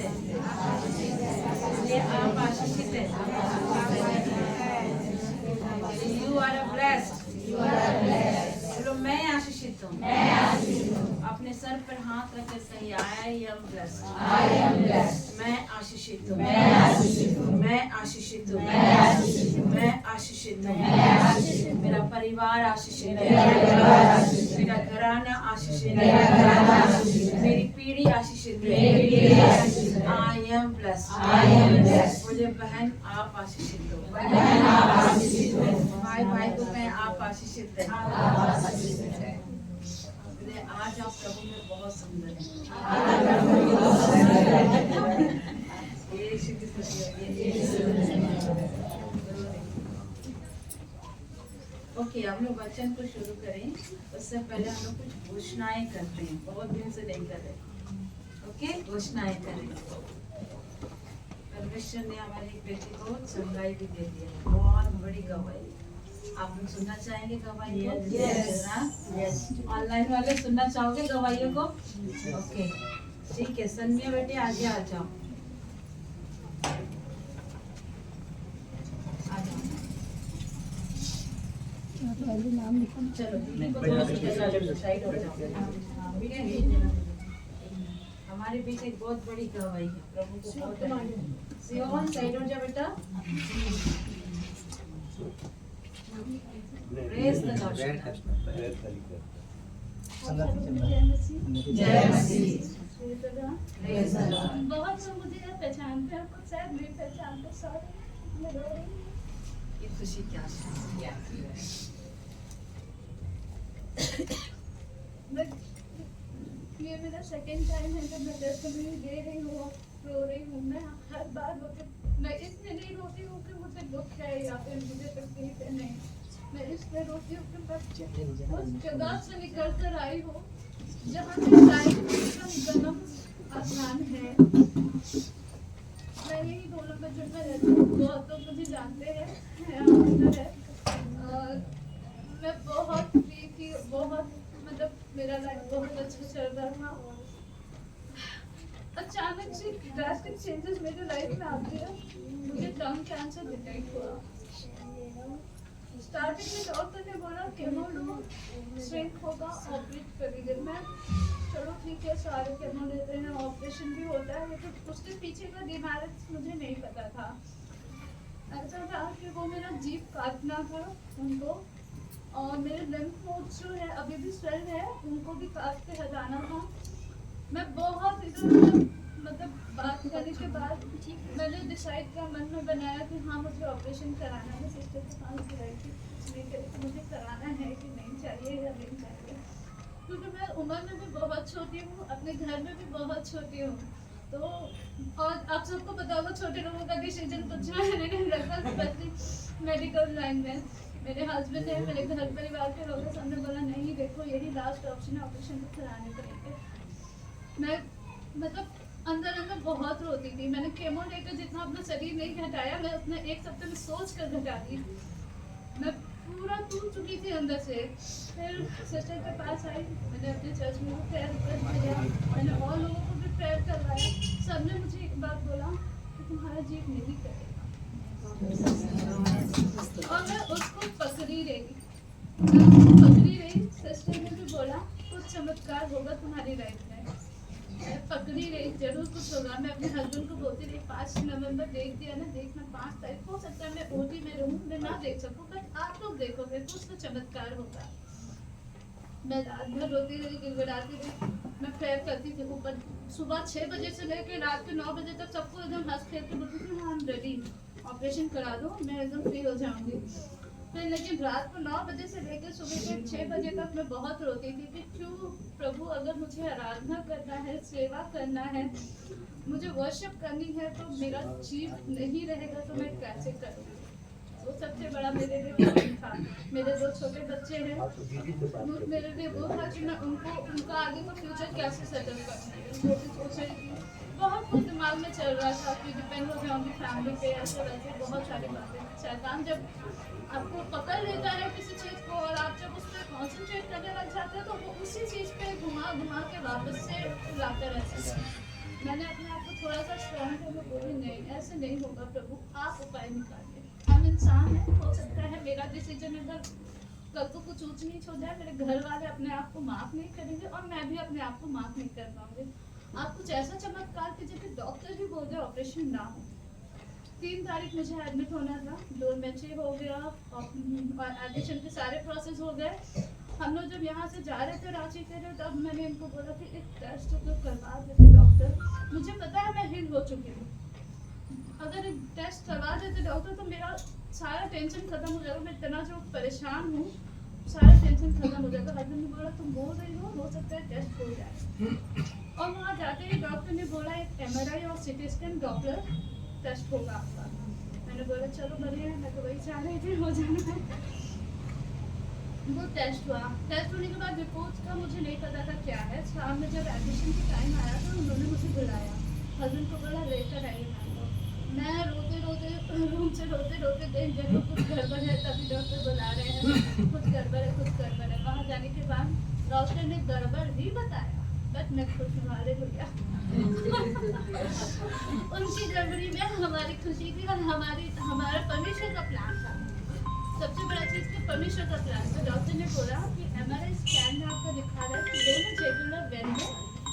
हैं, इसलिए आप आशीषित हैं। You are blessed. बोलो मैं आशीषित हूँ। अपने सर पर हाथ रखकर सही, आई एम ब्लेस्ड। मैं आशीषित हूँ। मैं आशीषित हूँ। मैं आशीषित हूँ। मेरा परिवार आशीषित है। मेरा घराना आशीषित है। मेरी पीढ़ी आशीषित है। I am blessed. मुझे बहन आप आशीषित हो। भाई भाई को मैं आप आशीषित है। आज आप प्रभु में बहुत सुंदर हैं। ओके, हम लोग वचन को शुरू करें उससे पहले हम लोग कुछ घोषणाएं करते हैं। बहुत दिन से नहीं कर रहे। ओके, घोषणाएं करें। परमेश्वर ने हमारी एक बेटी को चंगाई भी दे दिया, बहुत बड़ी गवाही। आप लोग सुनना चाहेंगे गवाही को? यस। ऑनलाइन वाले सुनना चाहोगे गवाहियों को? ओके, ठीक है। सन्या बेटे आगे आ जाओ। चलो साइड हो जाओ। हमारे बीच एक बहुत बड़ी गवाही है। प्रभु को बहुत सियोन साइड हो जा बेटा। Praise the Lord. जय मसीह। Praise the Lord. बहुत लोग मुझे पहचानते हैं, कुछ शायद नहीं पहचानते। सॉरी, मैं रो रही हूँ। ये खुशी क्या है? ये मेरा सेकंड टाइम है जब मैं टेस्टिमनी दे रही हूँ, रो रही हूँ। मैं हर बार रोती, मैं इसलिए नहीं रोती हूँ कि मुझे दुख है या फिर मुझे तकलीफ है, नहीं। मैं इसलिए रोती हूँ कि मैं उस जगह से निकल कर आई हूँ जहाँ पे टाइम जन्म आसान है। मैं यही दोनों में जो मैं रहती हूँ, बहुत लोग मुझे जानते हैं। मैं बहुत फ्री थी, बहुत मतलब मेरा लाइफ बहुत अच्छा चल रहा था। अचानक से ड्रास्टिक चेंजेस मेरे लाइफ में आते हैं। मुझे लंग कैंसर डिटेक्ट हुआ। स्टार्टिंग में डॉक्टर ने बोला केमो लो, श्रिंक होगा, ऑपरेट करेंगे। मैं चलो ठीक है, सारे केमो लेते हैं, ऑपरेशन भी होता है, लेकिन उसके पीछे का डिमेरिट्स मुझे नहीं पता था। ऐसा था कि वो मेरा जीभ काटना था उनको, और मेरे लिम्फ नोड्स जो है अभी भी स्वेल है, उनको भी काट के हटाना था। मैं बहुत इधर मतलब बात करने के बाद मैंने डिसाइड किया, मन में बनाया कि हाँ मुझे ऑपरेशन कराना है। सिस्टर के पास गई थी, मुझे कराना है कि नहीं चाहिए या नहीं चाहिए, क्योंकि मैं उम्र में भी बहुत छोटी हूँ, अपने घर में भी बहुत छोटी हूँ। तो और आप सबको पता होगा छोटे लोगों का डिसीजन कुछ नहीं लगता, स्पेशली मेडिकल लाइन में। मेरे हस्बैंड है, मेरे घर परिवार के लोग हैं, सबने बोला नहीं देखो यही लास्ट ऑप्शन है, ऑपरेशन तो कराने पड़ेंगे। मैं मतलब अंदर अंदर बहुत रोती थी। मैंने केमो लेकर जितना अपना शरीर नहीं घटाया, मैं उतना एक हफ्ते में सोच कर घटा दी। मैं पूरा टूट चुकी थी अंदर से। फिर सिस्टर के पास आई, मैंने अपने चर्च में भी प्रेयर किया, मैंने और लोगों को भी प्रेयर करवाया। सबने मुझे एक बात बोला कि तुम्हारा जीव नहीं करेगा, और मैं उसको पकड़ी रही। सिस्टर ने भी बोला कुछ चमत्कार होगा तुम्हारी लाइफ में। मैं पकड़ी रही, जरूर कुछ होगा। मैं अपने हस्बैंड को बोलती रही 5 नवंबर देख दिया ना, देखना 5 तारीख हो सकता है मैं ओटी में रहूं, मैं ना देख सकूं, बट आप लोग देखोगे कुछ तो चमत्कार होगा। मैं रात भर रोती रही, गिड़गिड़ाती रही। मैं प्रेयर करती थी ऊपर, सुबह 6 बजे से लेकर रात के 9 बजे तक सबको एकदम हंस खेल के बोलती थी हाँ रेडी, ऑपरेशन करा दो, मैं एकदम फ्री हो जाऊंगी। फिर लेकिन रात को 9 बजे से लेकर सुबह के 6 बजे तक मैं बहुत रोती थी कि क्यों प्रभु, अगर मुझे आराधना करना है, सेवा करना है, मुझे वर्शिप करनी है, तो मेरा जीव नहीं रहेगा तो मैं कैसे करूँगी। वो सबसे बड़ा मेरे लिए था। मेरे 2 छोटे बच्चे हैं, मेरे लिए वो था कि मैं उनका आगे का फ्यूचर कैसे सेटल करना है, वो भी सोच रही थी। बहुत कुछ दिमाग में चल रहा था कि डिपेंड हो जाऊंगी फैमिली पे, ऐसे वैसे बहुत सारी बातें। शैतान जब आपको पकड़ लेता है किसी चीज़ को और आप जब उस पर कॉन्सेंट्रेट करने लग जाते हैं, तो वो उसी चीज़ पे घुमा घुमा के वापस से लाते रहते हैं। मैंने अपने आप को थोड़ा सा तो बोली नहीं, ऐसे नहीं होगा प्रभु, आप उपाय निकालिए। हम इंसान हैं, हो सकता है मेरा डिसीजन अगर कल को कुछ ऊंच नीच हो जाए, मेरे घर वाले अपने आप को माफ नहीं करेंगे और मैं भी अपने आप को माफ नहीं कर पाऊंगी। आप कुछ ऐसा चमत्कार कीजिए कि डॉक्टर भी बोल रहे ऑपरेशन ना हो। 3 तारीख मुझे एडमिट होना था, डोर मैचे हो गया और एडिशन के सारे प्रोसेस हो गए। हम लोग जब यहाँ से जा रहे थे रांची के लिए, तब मैंने इनको बोला कि एक टेस्ट तो करवा देते डॉक्टर, मुझे पता है मैं हिल हो चुकी हूँ, अगर एक टेस्ट करवा देते डॉक्टर तो मेरा सारा टेंशन खत्म हो जाएगा, मैं इतना जो परेशान हूँ सारा टेंशन खत्म हो जाएगा। हस्बैंड ने बोला तुम बोल रही हो सकता है टेस्ट हो जाए। और वहाँ जाते ही डॉक्टर ने बोला एक MRI और CT स्कैन डॉपलर टेस्ट होगा आपका। मैंने बोला चलो बढ़िया है, मैं तो वही चाह रही थी, हो जाना है। वो टेस्ट हुआ, टेस्ट होने के बाद रिपोर्ट का मुझे नहीं पता था क्या है। शाम में जब एडमिशन का टाइम आया तो उन्होंने मुझे बुलाया, हस्बैंड को बोला लेकर आइए मैम को। मैं रोते रोते रूम से रोते देख जब कुछ गड़बड़ है तभी डॉक्टर बुला रहे हैं, कुछ गड़बड़ है कुछ गड़बड़ है। वहाँ जाने के बाद डॉक्टर ने गड़बड़ ही बताया, बट मैं खुश हूँ, हालेलुया। उनकी गड़बड़ी में हमारी खुशी थी और हमारा परमेश्वर का प्लान था। सबसे बड़ा चीज कि परमेश्वर का प्लान था। डॉक्टर ने बोला कि MRI स्कैन में आपका दिखा रहा है कि दोनों जेगुलर वेन में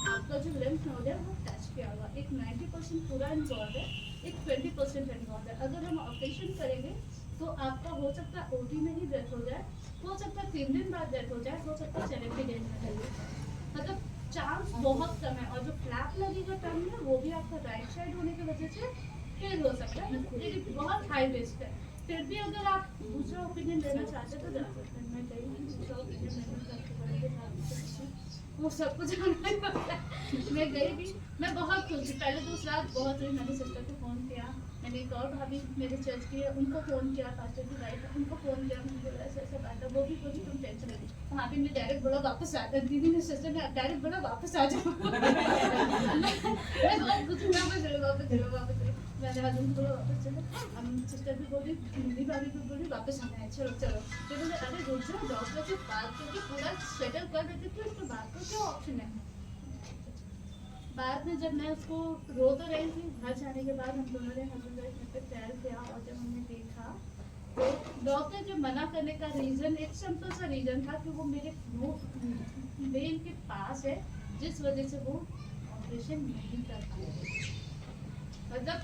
आपका जो लिम्फ नोड है वो टच किया हुआ, एक 90% पूरा इन्वॉल्व है, एक 20% इन्वॉल्व है। अगर हम ऑपरेशन करेंगे तो आपका हो सकता है OD में ही डेथ हो जाए, हो सकता है 3 दिन बाद डेथ हो जाए, हो सकता है चैलेंज डेथ में जाए, मतलब चांस बहुत कम है। और जो फ्लैप लगेगा टर्म में वो भी आपका राइट साइड होने की वजह से फेल हो सकता है, लेकिन बहुत हाई रिस्क है। फिर भी अगर आप दूसरा ओपिनियन लेना चाहते तो जा सकते हैं। मैं कहीं दूसरा ओपिनियन लेना चाहती वो सब कुछ मैं गई भी, मैं बहुत खुश थी। पहले तो उस रात बहुत हुई, मैंने सिस्टर को फ़ोन किया, मैंने एक और भाभी मेरे चर्च की है उनको फ़ोन किया, पास्टर की वाइफ उनको फ़ोन किया, मुझे ऐसा ऐसा बात है, वो भी बोली तुम टेंशन नहीं। वहाँ भी मैं डायरेक्ट बोला वापस आ जा, दीदी ने सिस्टर ने डायरेक्ट बोला वापस आ जाओ। वापस मैंने हस्बैंड को वापस चलो, हम सिस्टर भी बोली, हिंदी भाभी भी बोली वापस आना है, चलो चलो। तो बोले अरे रुक जाओ, डॉक्टर से बात करके पूरा सेटल कर देते तो इसको बात को क्या ऑप्शन है। बाद में जब मैं उसको रो तो रही थी, घर जाने के बाद हम दोनों ने हस्बैंड वाइफ में प्यार किया और जब हमने देखा तो डॉक्टर के मना करने का रीज़न एक सिंपल सा रीज़न था कि वो मेरे ब्रेन के पास है, जिस वजह से वो ऑपरेशन नहीं कर पाए। मतलब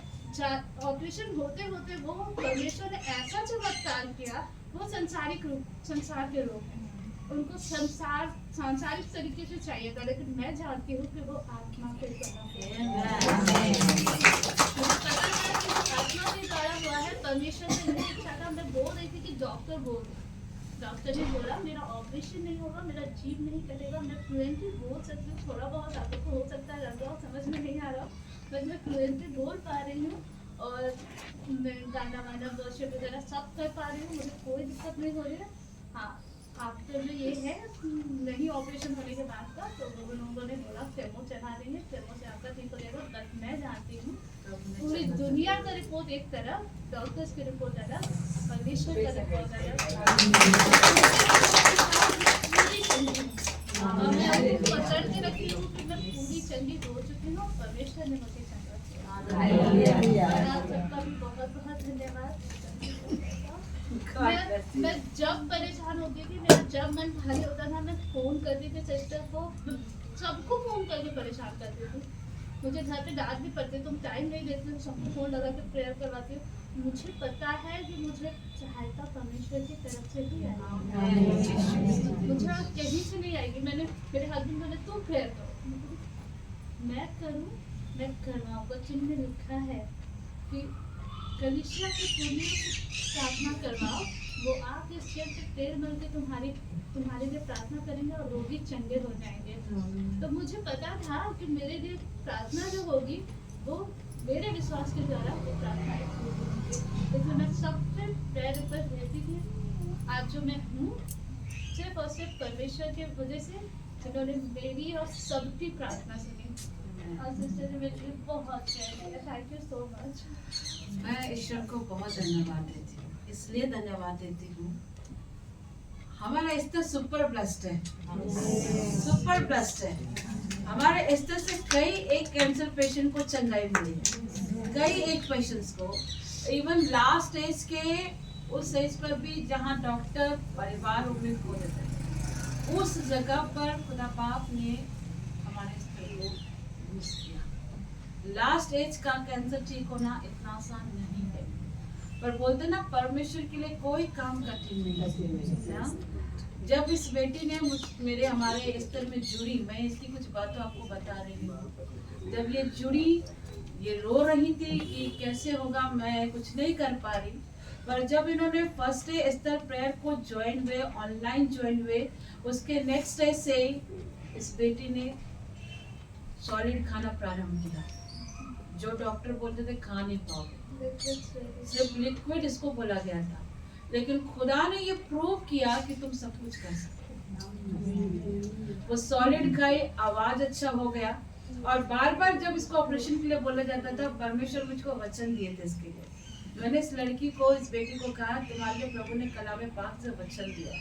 ऑपरेशन होते होते वो परमेश्वर ने ऐसा चमत्कार किया, वो संसारिक रूप संसार के लोग हैं, उनको सांसारिक तरीके से चाहिए था, लेकिन मैं जानती हूँ कि वो आत्मा के द्वारा आत्मा के द्वारा हुआ है। परमेश्वर ने नहीं इच्छा था, मैं बोल रही थी कि डॉक्टर ने बोला मेरा ऑपरेशन नहीं होगा, मेरा जीव नहीं कटेगा, मैं फ्लुएंटली बोल सकती हूँ, थोड़ा बहुत आपको हो सकता है लग रहा समझ में नहीं आ रहा, बट मैं फ्लुएंटली बोल पा रही हूँ और मैं गाना वाना वर्शिप वगैरह सब कर पा रही हूँ, मुझे कोई दिक्कत नहीं हो रही है। हाँ, आफ्टर में ये है नहीं ऑपरेशन होने के बाद का, तो वो लोगों ने बोला फेमो चढ़ा देंगे, फेमो से आपका ठीक हो जाएगा। बट मैं जानती हूँ पूरी दुनिया का रिपोर्ट एक तरफ, डॉक्टर्स की रिपोर्ट अलग, परमेश्वर का रिपोर्ट अलग। मैं अभी पकड़ के रखी हूँ कि मैं पूरी चंगी हो चुकी हूँ, परमेश्वर ने मुझे चंगा किया। आप सबका भी बहुत बहुत धन्यवाद। मैं जब परेशान होती थी, मेरा जब मन भारी होता था, मैं फोन करती थी सिस्टर को, सबको फोन करके परेशान करती थी। मुझे घर पे डांट भी पड़ती, तुम टाइम नहीं देती हो, सबको फोन लगा के प्रेयर करवाती हो। मुझे पता है कि मुझे सहायता परमेश्वर की तरफ से ही आएगी, मुझे कहीं से नहीं आएगी। मेरे हस्बैंड बोले तू प्रेयर करो, मैं करूँ, मैं करवाऊँगा। चिन्ह लिखा है कि कलीसिया के पुण्यों से प्रार्थना करवाओ, वो आके सिर पे तेल मल के तुम्हारे लिए प्रार्थना करेंगे और रोगी चंगे हो जाएंगे। तो मुझे पता था कि मेरे लिए प्रार्थना जो होगी वो मेरे विश्वास के द्वारा वो प्रार्थना होगी, इसलिए मैं सबसे पैर ऊपर रहती थी। आज जो मैं हूँ सिर्फ और सिर्फ परमेश्वर के वजह से, जिन्होंने मेरी और सबकी प्रार्थना सुनी। और सिस्टर ने मेरे लिए बहुत किया, थैंक यू सो मच। मैं ईश्वर को बहुत धन्यवाद देती हूँ, इसलिए धन्यवाद देती हूँ, हमारा स्तर सुपर ब्लेस्ड है, सुपर ब्लेस्ड है। हमारे स्तर से कई एक कैंसर पेशेंट को चंगाई मिली है। गई एक पेशेंट्स को, इवन लास्ट स्टेज के उस स्टेज पर भी जहाँ डॉक्टर परिवार उम्मीद खो देते हैं, उस जगह पर खुदा बाप ने हमारे स्तर को यूज किया। लास्ट स्टेज का कैंसर ठीक होना इतना आसान नहीं है, पर बोलते ना परमेश्वर के लिए कोई काम कठिन नहीं है। जब इस बेटी ने मेरे हमारे स्तर में जुड़ी, मैं इसकी कुछ बातों आपको बता रही हूँ। जब ये जुड़ी, ये रो रही थी कि कैसे होगा, मैं कुछ नहीं कर पा रही, पर जब इन्होंने फर्स्ट डे स्तर प्रेयर को ज्वाइन हुए, ऑनलाइन ज्वाइन हुए, उसके नेक्स्ट डे से इस बेटी ने सॉलिड खाना प्रारंभ किया, जो डॉक्टर बोलते थे खा नहीं पाओगे, सिर्फ लिक्विड इसको बोला गया था, लेकिन खुदा ने ये प्रूव किया कि तुम सब कुछ कर सकते हो। वो सॉलिड खाई, आवाज अच्छा हो गया, और बार बार जब इसको ऑपरेशन के लिए बोला जाता था, परमेश्वर मुझको वचन दिए थे इसके लिए। मैंने इस लड़की को, इस बेटी को कहा तुम्हारे लिए प्रभु ने कलाम पाक से वचन दिया,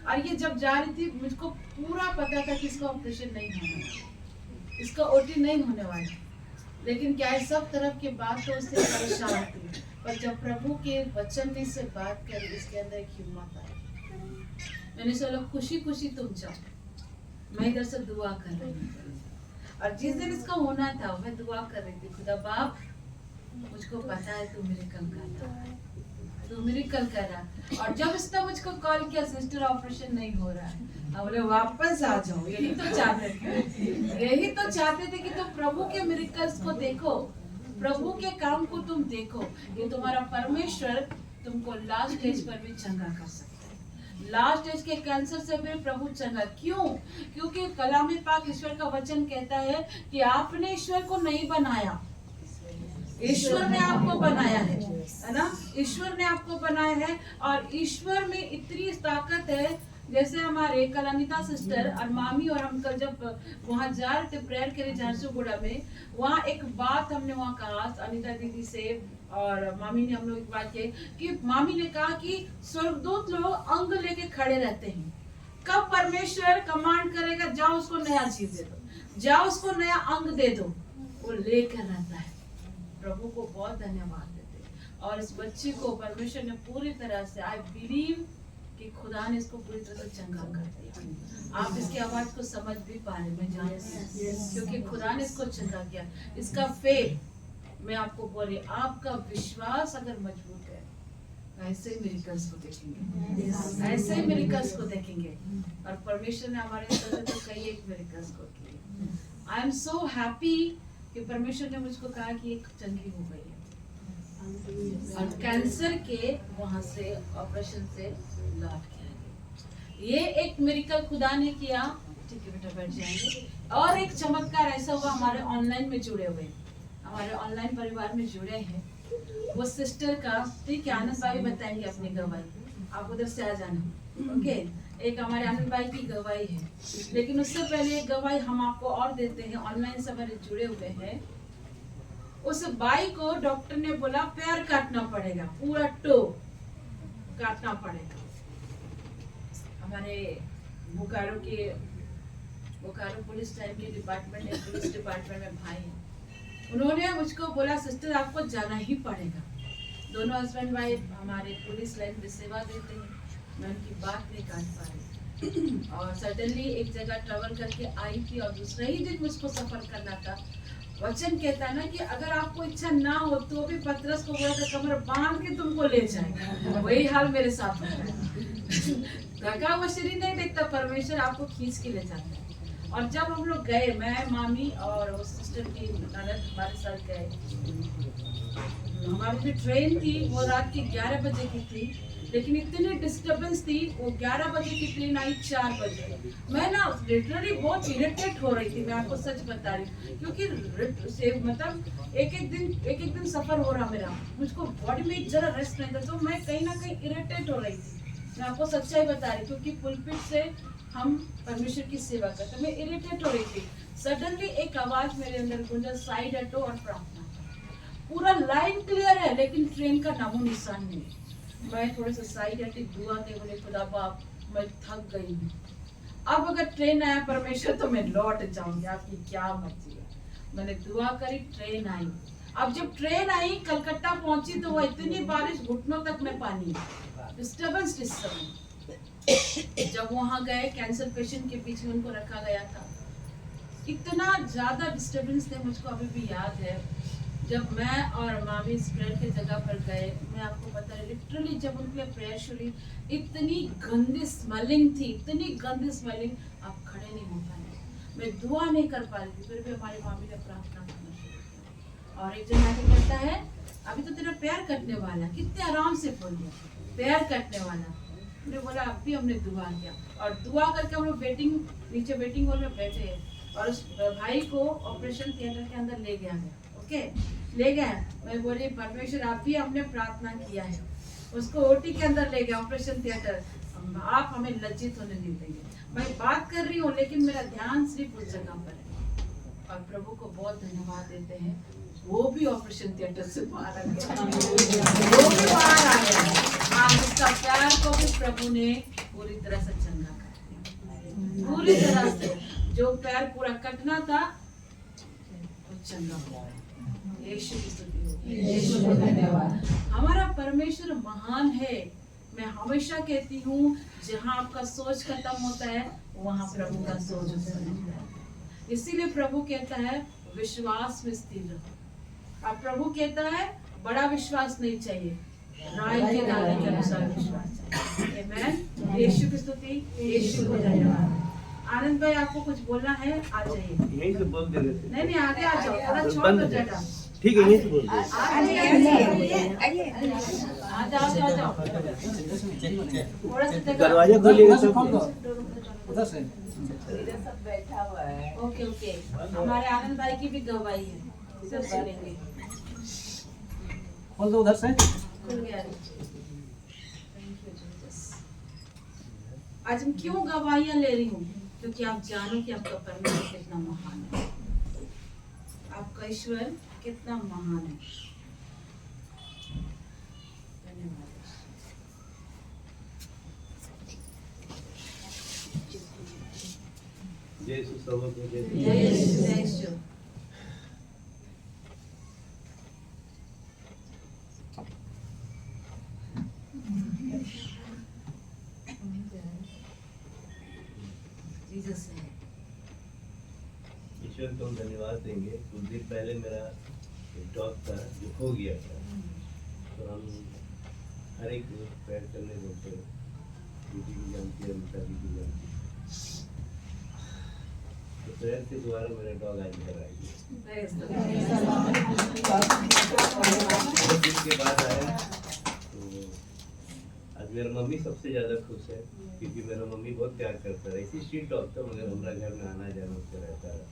और ये जब जा रही थी मुझको पूरा पता था कि इसका ऑपरेशन नहीं होना, इसका ओटी नहीं होने वाला, लेकिन क्या है सब तरफ की बात तो उससे परेशान थी, पर जब प्रभु के वचन ने से बात करी, इसके अंदर एक हिम्मत आई। मैंने सोचा खुशी खुशी तुम जाओ, मैं इधर से दुआ कर रही हूँ। और जिस दिन इसका होना था मैं दुआ कर रही थी, खुदा बाप मुझको पता है तू मिरेकल कर रहा है, तू मिरेकल कर रहा है। और जब इसने मुझको कॉल किया सिस्टर ऑपरेशन नहीं हो रहा है, अब बोले वापस आ जाओ, यही तो चाहते थे, यही तो चाहते थे कि तुम प्रभु के मिरेकल्स को देखो, प्रभु के काम को तुम देखो, ये तुम्हारा परमेश्वर तुमको लास्ट स्टेज पर भी चंगा कर सकता है। लास्ट स्टेज के कैंसर से भी प्रभु चंगा, क्यों? क्योंकि कलाम पाक ईश्वर का वचन कहता है कि आपने ईश्वर को नहीं बनाया, ईश्वर ने आपको बनाया है ना, ईश्वर ने आपको बनाया है। और ईश्वर में इतनी ताकत है, जैसे हमारे कल अनिता सिस्टर और मामी और अंकल जब वहाँ जा रहे थे प्रेयर के लिए झारसुगुड़ा में, वहाँ एक बात हमने वहाँ कहा अनिता दीदी से और मामी ने, हम लोग एक बात कही कि मामी ने कहा कि स्वर्गदूत लोग अंग लेके खड़े रहते हैं, कब परमेश्वर कमांड करेगा जाओ उसको नया जीव दे दो, जाओ उसको नया अंग दे दो, वो लेकर रहता है। प्रभु को बहुत धन्यवाद देते। और इस बच्ची को परमेश्वर ने पूरी तरह से, आई बिलीव कि खुदा ने इसको पूरी तरह से चंगा कर दिया। आप इसकी आवाज को समझ भी पा रहे, मैं जानती हूँ, क्योंकि खुदा ने इसको चंगा किया। इसका फेथ, मैं आपको बोली, आपका विश्वास अगर मजबूत है, ऐसे ही मिरेकल्स को देखेंगे, ऐसे ही मिरेकल्स को देखेंगे। और परमेश्वर ने हमारे साथ तो कई एक मिरेकल्स को किए। आई एम सो हैप्पी कि परमेश्वर ने मुझको कहा कि एक चंगी हो गई है, और कैंसर के वहां से ऑपरेशन से लौट के आ गई। ये एक मिरेकल खुदा ने किया। ठीक है बेटा, बैठ जाएंगे। और एक चमत्कार ऐसा हुआ, हमारे ऑनलाइन में जुड़े हुए, हमारे ऑनलाइन परिवार में जुड़े हैं वो सिस्टर का, ठीक है, आनंद भाई बताएंगे अपनी गवाही, आप उधर से आ जाना, ओके। एक हमारे आनंद भाई की गवाही है, लेकिन उससे पहले एक गवाही हम आपको और देते हैं। ऑनलाइन से हमारे जुड़े हुए हैं, उस बाई को डॉक्टर ने बोला पैर काटना पड़ेगा, पूरा टो काटना पड़ेगा। हमारे बोकारो पुलिस लाइन के डिपार्टमेंट है, पुलिस डिपार्टमेंट में भाई हैं, उन्होंने मुझको बोला सिस्टर आपको जाना ही पड़ेगा। दोनों हस्बैंड वाइफ हमारे पुलिस लाइन में सेवा देते हैं, मैं उनकी बात नहीं काट पा रही। और सडनली एक जगह ट्रैवल करके आई थी, और दूसरा ही दिन मुझको सफर करना था। वचन कहता है ना कि अगर आपको इच्छा ना हो तो भी पतरस को बोला था कमर बांध के तुमको ले जाएगा। वही हाल मेरे साथ होता है। वो शरीर नहीं देखता, परमेश्वर आपको खींच के ले जाता है। और जब हम लोग गए, मैं, मामी और वो सिस्टर की ननद हमारे साथ गए, हमारी जो ट्रेन थी वो रात के 11 बजे की थी, लेकिन इतनी डिस्टर्बेंस थी। वो 11 बजे की ट्रेन आई 4 बजे। मैं ना लिटरली बहुत इरिटेट हो रही थी, मैं आपको सच बता रही हूँ, क्योंकि मतलब एक एक दिन सफर हो रहा मेरा, मुझको बॉडी में एक जरा रेस्ट नहीं था, तो मैं कहीं ना कहीं इरिटेट हो रही थी। मैं आपको सच्चाई बता रही, क्योंकि पुलपिट से हम परमेश्वर की सेवा करते, मैं इरिटेट हो रही थी। सडनली एक आवाज मेरे अंदर गूंजा, साइड हटो और प्रार्थना। पूरा लाइन क्लियर है, लेकिन ट्रेन का नामो निशान नहीं। मैं थोड़ा सा साइड हटी, दुआ के बोले खुदा बाप मैं थक गई हूँ, अब अगर ट्रेन आया परमेश्वर तो मैं लौट जाऊंगी, आपकी क्या मर्जी है। मैंने दुआ करी, ट्रेन आई। अब जब ट्रेन आई कलकत्ता पहुंची तो वो इतनी बारिश, घुटनों तक में पानी, डिस्टर्बेंस। जब वहां गए कैंसर पेशेंट के बीच में उनको रखा गया था, इतना ज्यादा डिस्टर्बेंस थे, मुझको अभी भी याद है। जब मैं और मामी इस प्रेयर की जगह पर गए, मैं आपको बता रही, लिटरली जब उनके लिए प्रेयर शुरू, इतनी गंदी स्मेलिंग थी, इतनी गंदी स्मेलिंग, आप खड़े नहीं हो पाए, मैं दुआ नहीं कर पा रही थी। फिर भी हमारी मामी ने प्रार्थना करना शुरू किया। और एक जन आके कहता है, अभी तो तेरा पैर कटने वाला, कितने आराम से बोल दिया, पैर कटने वाला। हमने बोला, अब भी हमने दुआ किया, और दुआ करके हम लोग नीचे वेटिंग हॉल में बैठे, और उस भाई को ऑपरेशन थिएटर के अंदर ले गया है। ओके, ले गए। मैं बोली, परमेश्वर आप भी हमने प्रार्थना किया है, उसको ओटी के अंदर ले गया, ऑपरेशन थिएटर, आप हमें लज्जित होने नहीं देंगे। मैं बात कर रही हूँ लेकिन मेरा ध्यान सिर्फ उस जगह पर है। और प्रभु को बहुत धन्यवाद देते हैं, वो भी ऑपरेशन थिएटर से बाहर आ गया, वो भी बाहर आ गया। आज उसका पैर को भी प्रभु ने पूरी तरह से चंगा कर दिया, पूरी तरह से। जो पैर पूरा कटना था वो चंगा हो गया। यीशु की स्तुति हो, यीशु को धन्यवाद। हमारा परमेश्वर महान है। मैं हमेशा कहती हूँ, जहाँ आपका सोच खत्म होता है वहाँ प्रभु का सोच होता है। इसीलिए प्रभु कहता है, विश्वास में स्थिर रहो। और प्रभु कहता है, बड़ा विश्वास नहीं चाहिए, राई के दाने के अनुसार विश्वास चाहिए। आमीन। यीशु की स्तुति, यीशु को धन्यवाद। आनंद भाई, आपको कुछ बोलना है? आ जाइए। यहीं से बोल दे रहे थे। नहीं, आगे आ जाओ, थोड़ा छोड़ दो जगह। ठीक है, यहीं से बोल दे। आ जाओ। थोड़ा सा दरवाजा खोलिएगा सब। उधर से सब बैठा हुआ है। ओके। हमारे आनंद भाई की भी गवाही है, सब सुनेंगे। खोल दो उधर से। खुल गया। आज हम क्यों गवाहियां ले रही हूँ? क्योंकि आप जानो कि आपका परमेश्वर कितना महान है, आपका ईश्वर कितना महान है। धन्यवाद। जय यीशु सबों को जय। जय यीशु, जय यीशु। जीसस है। ईश्वर को हम धन्यवाद देंगे। कुछ दिन पहले मेरा एक डॉग था जो खो गया था, तो हम हर एक पैर करने बोलते, दीदी भी जानती है, अमिता दीदी जानती है, तो पैर से दोबारा मेरा डॉग आज घर आ गया। बहुत दिन के बाद आया। तो आज मेरा मम्मी सबसे ज़्यादा खुश है, क्योंकि मेरा मम्मी बहुत प्यार करता है। इसी स्ट्रीट डॉग था, मगर हमारा घर में आना जाना उसका रहता है।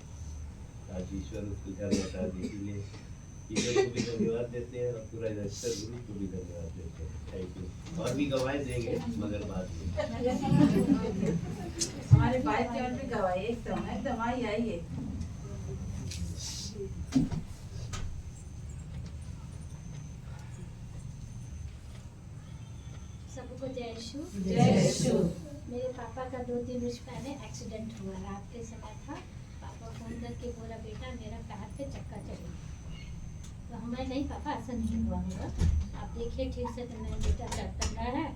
आज ईश्वर उसको घर लौटा दी, इसीलिए ईश्वर को भी धन्यवाद देते हैं और पूरा रजिस्टर ग्रुप को भी धन्यवाद देते हैं। Thank you. और भी गवाही देंगे मगर बाद में। हमारे भाई की और भी गवाही एकदम आइए। सबको जय यीशु। जय यीशु। मेरे पापा का 2-3 वर्ष पहले एक्सीडेंट हुआ, रात के समय था। पापा फोन करके बोला, बेटा मेरा पैर पे चक्का चढ़ी। तो हमें नहीं पापा, ऐसा नहीं हुआ होगा, आप देखिए ठीक से। तो मेरा बेटा चल रहा है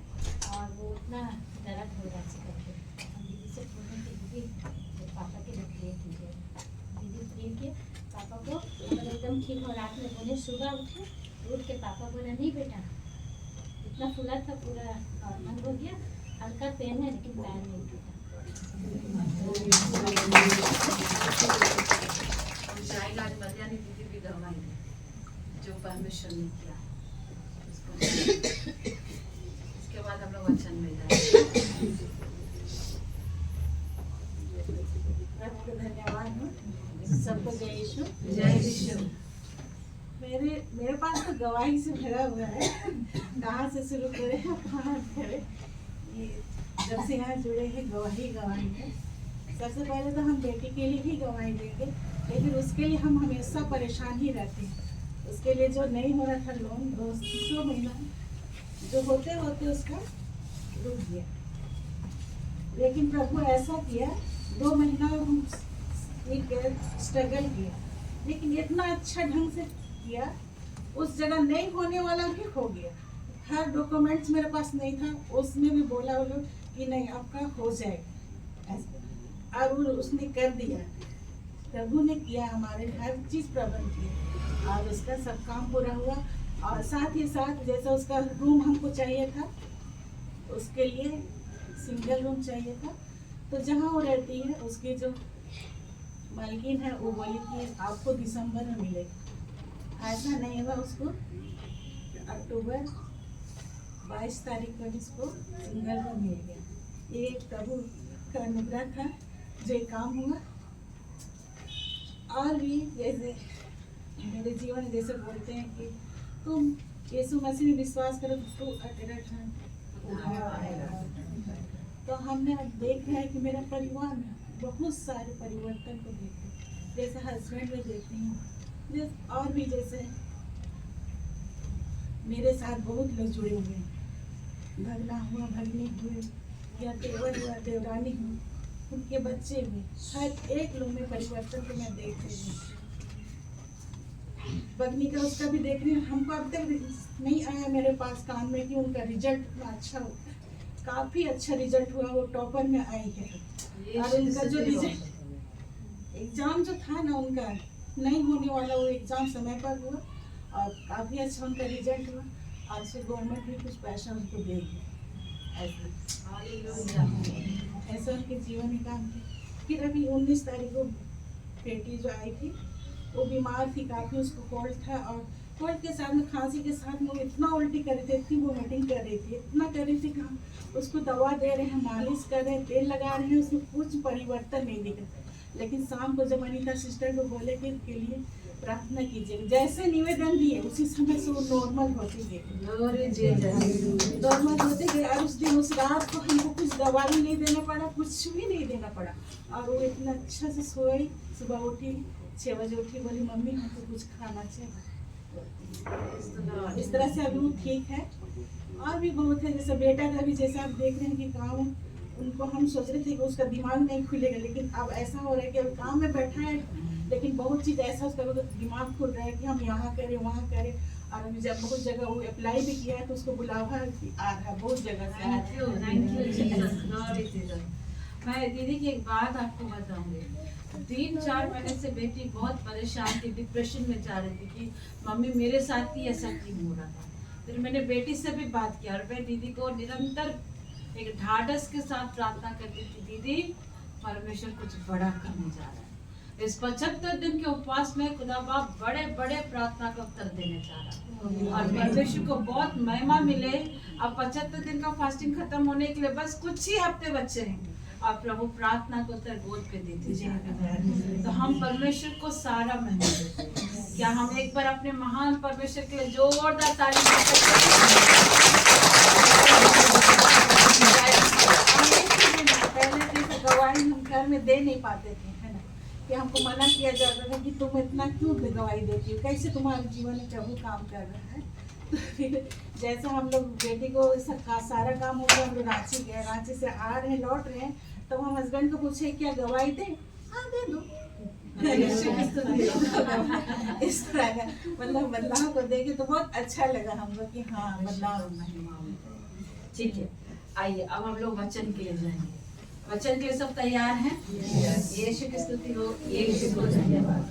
और वो उतना दर्द हो रहा है करके। हम दीदी से बोले कि दीदी पापा के लिए प्रे कीजिए। दीदी प्रे किए पापा को, मतलब एकदम ठीक हो। रात में बोले, सुबह उठे, उठ के पापा बोला, नहीं बेटा इतना फूला था, पूरा नॉर्मल हो गया, हल्का पेन है लेकिन पैर नहीं टूटा। आज मध्यान्ह दीदी भी गवाही है, जो परमेश्वर ने किया उसको। इसके बाद हम लोग वचन में जाएंगे। धन्यवाद। सबको जय यीशु। जय यीशु। मेरे पास तो गवाही से भरा हुआ है। कहाँ से शुरू करें और कहाँ करें? ये जब से यहाँ जुड़े हैं गवाही है। सबसे पहले तो हम बेटी के लिए ही गवाही देंगे, लेकिन उसके लिए हम हमेशा परेशान ही रहते हैं। उसके लिए जो नहीं हो रहा था लोन 2 महीना, जो होते होते उसका रुक गया, लेकिन प्रभु ऐसा किया 2 महीना हम स्ट्रगल किया, लेकिन इतना अच्छा ढंग से किया, उस जगह नहीं होने वाला भी हो गया। हर डॉक्यूमेंट्स मेरे पास नहीं था, उसमें भी बोला वो लोग कि नहीं आपका हो जाएगा ऐसा, और उसने कर दिया। प्रभु ने किया, हमारे हर चीज़ प्रबंध किया और उसका सब काम पूरा हुआ। और साथ ही साथ जैसा उसका रूम हमको चाहिए था, उसके लिए सिंगल रूम चाहिए था, तो जहाँ वो रहती है उसकी जो मालकिन है वो बोली कि आपको दिसंबर में मिलेगा। ऐसा नहीं हुआ, उसको अक्टूबर 22 तारीख को इसको सिंगल रूम मिल गया। ये प्रभु का अनुग्रह था जो काम हुआ। और भी जैसे मेरे जीवन में जैसे बोलते हैं कि तुम यीशु मसीह में विश्वास करो तो तेरा तो हमने अब देख रहे हैं कि मेरा परिवार में बहुत सारे परिवर्तन को देखे, जैसे हस्बैंड में देखती हूँ, और भी जैसे मेरे साथ बहुत लोग जुड़े हुए हैं, भगना हुआ, भगनी हुए, या देवर हुआ, देवरानी हुई, उनके बच्चे हुए, हर एक लोग में परिवर्तन को मैं देख रही हूँ। बगनी का उसका भी देख रही हूँ। हमको अब तक नहीं आया मेरे पास कान में कि उनका रिजल्ट अच्छा हो, काफी अच्छा रिजल्ट हुआ, वो टॉपर में आई है। और उनका जो रिजल्ट एग्जाम जो था ना उनका नहीं होने वाला, वो एग्जाम समय पर हुआ और काफी अच्छा उनका रिजल्ट हुआ, और फिर गवर्नमेंट भी कुछ पैसा उनको देगी। ऐसा उनके जीवन में काम किया। फिर अभी 19 तारीख को बेटी जो आई थी वो बीमार थी काफ़ी, उसको कोल्ड था, और कोल्ड के साथ में खांसी के साथ में वो इतना उल्टी कर रही थी, इतनी वोमिटिंग कर रही थी, इतना कर रही थी कि हम उसको दवा दे रहे हैं, मालिश कर रहे हैं, तेल लगा रहे हैं, उसमें कुछ परिवर्तन नहीं दिख रहा। लेकिन शाम को जब अनीता सिस्टर को बोले कि इसके लिए प्रार्थना कीजिए, जैसे निवेदन दिए उसी समय से वो नॉर्मल होती गई, नॉर्मल होती गई। और उस दिन उस रात को हमको कुछ दवाई नहीं देना पड़ा, कुछ भी नहीं देना पड़ा, और वो इतना अच्छा से सोई। सुबह उठी 6 बजे उठी, बोली मम्मी हमको कुछ खाना चाहिए। इस तरह से अभी वो ठीक है। और भी बहुत है, जैसे बेटा का भी जैसे आप देख रहे हैं कि काम उनको हम सोच रहे थे कि उसका दिमाग नहीं खुलेगा, लेकिन अब ऐसा हो रहा है कि अब काम में बैठा है, लेकिन बहुत चीज़ ऐसा उसका दिमाग खुल रहा है कि हम यहाँ करें वहाँ करें। और अभी जब बहुत जगह वो अप्लाई भी किया है तो उसको बुलावा आ रहा है बहुत जगह से। मैं दीदी की एक बात आपको बताऊंगी। 3-4 महीने से बेटी बहुत परेशान थी, डिप्रेशन में जा रही थी कि मम्मी मेरे साथ ही ऐसा क्यों हो रहा था। फिर मैंने बेटी से भी बात किया और मैं दीदी को निरंतर एक ढाढ़स के साथ प्रार्थना करती थी, दीदी परमेश्वर कुछ बड़ा करने जा रहा है। इस 75 दिन के उपवास में खुदा बाप बड़े बड़े प्रार्थना का उत्तर देने जा रहा है और परमेश्वर को बहुत महिमा मिले। अब 75 दिन का फास्टिंग खत्म होने के लिए बस कुछ ही हफ्ते बचे हैं और प्रभु प्रार्थना को उत्तर गोद पे देते जा रहे हैं। तो हम परमेश्वर को सारा महिमा देते हैं। क्या हम एक बार अपने महान परमेश्वर के लिए जोरदार ताली दे सकते हैं? पहले गवाही हम घर में दे नहीं पाते थे, है ना, कि हमको मना किया जाता था कि तुम इतना क्यों गवाही देती हो, कैसे तुम्हारे जीवन में प्रभु काम कर रहा है। तो फिर जैसा हम लोग बेटी को सारा काम हो गया, हम लोग रांची गए, रांची से आ रहे हैं लौट रहे हैं, तो हम हस्बैंड को पूछे क्या गवाही दे? हाँ दे दो। इस तरह का मतलब बदलाव को देखे तो बहुत अच्छा लगा हमको कि हाँ बदलाव। ठीक है, आइए अब हम लोग वचन के लिए जाएंगे। वचन के लिए सब तैयार हैं? यीशु की स्तुति हो, यीशु को धन्यवाद।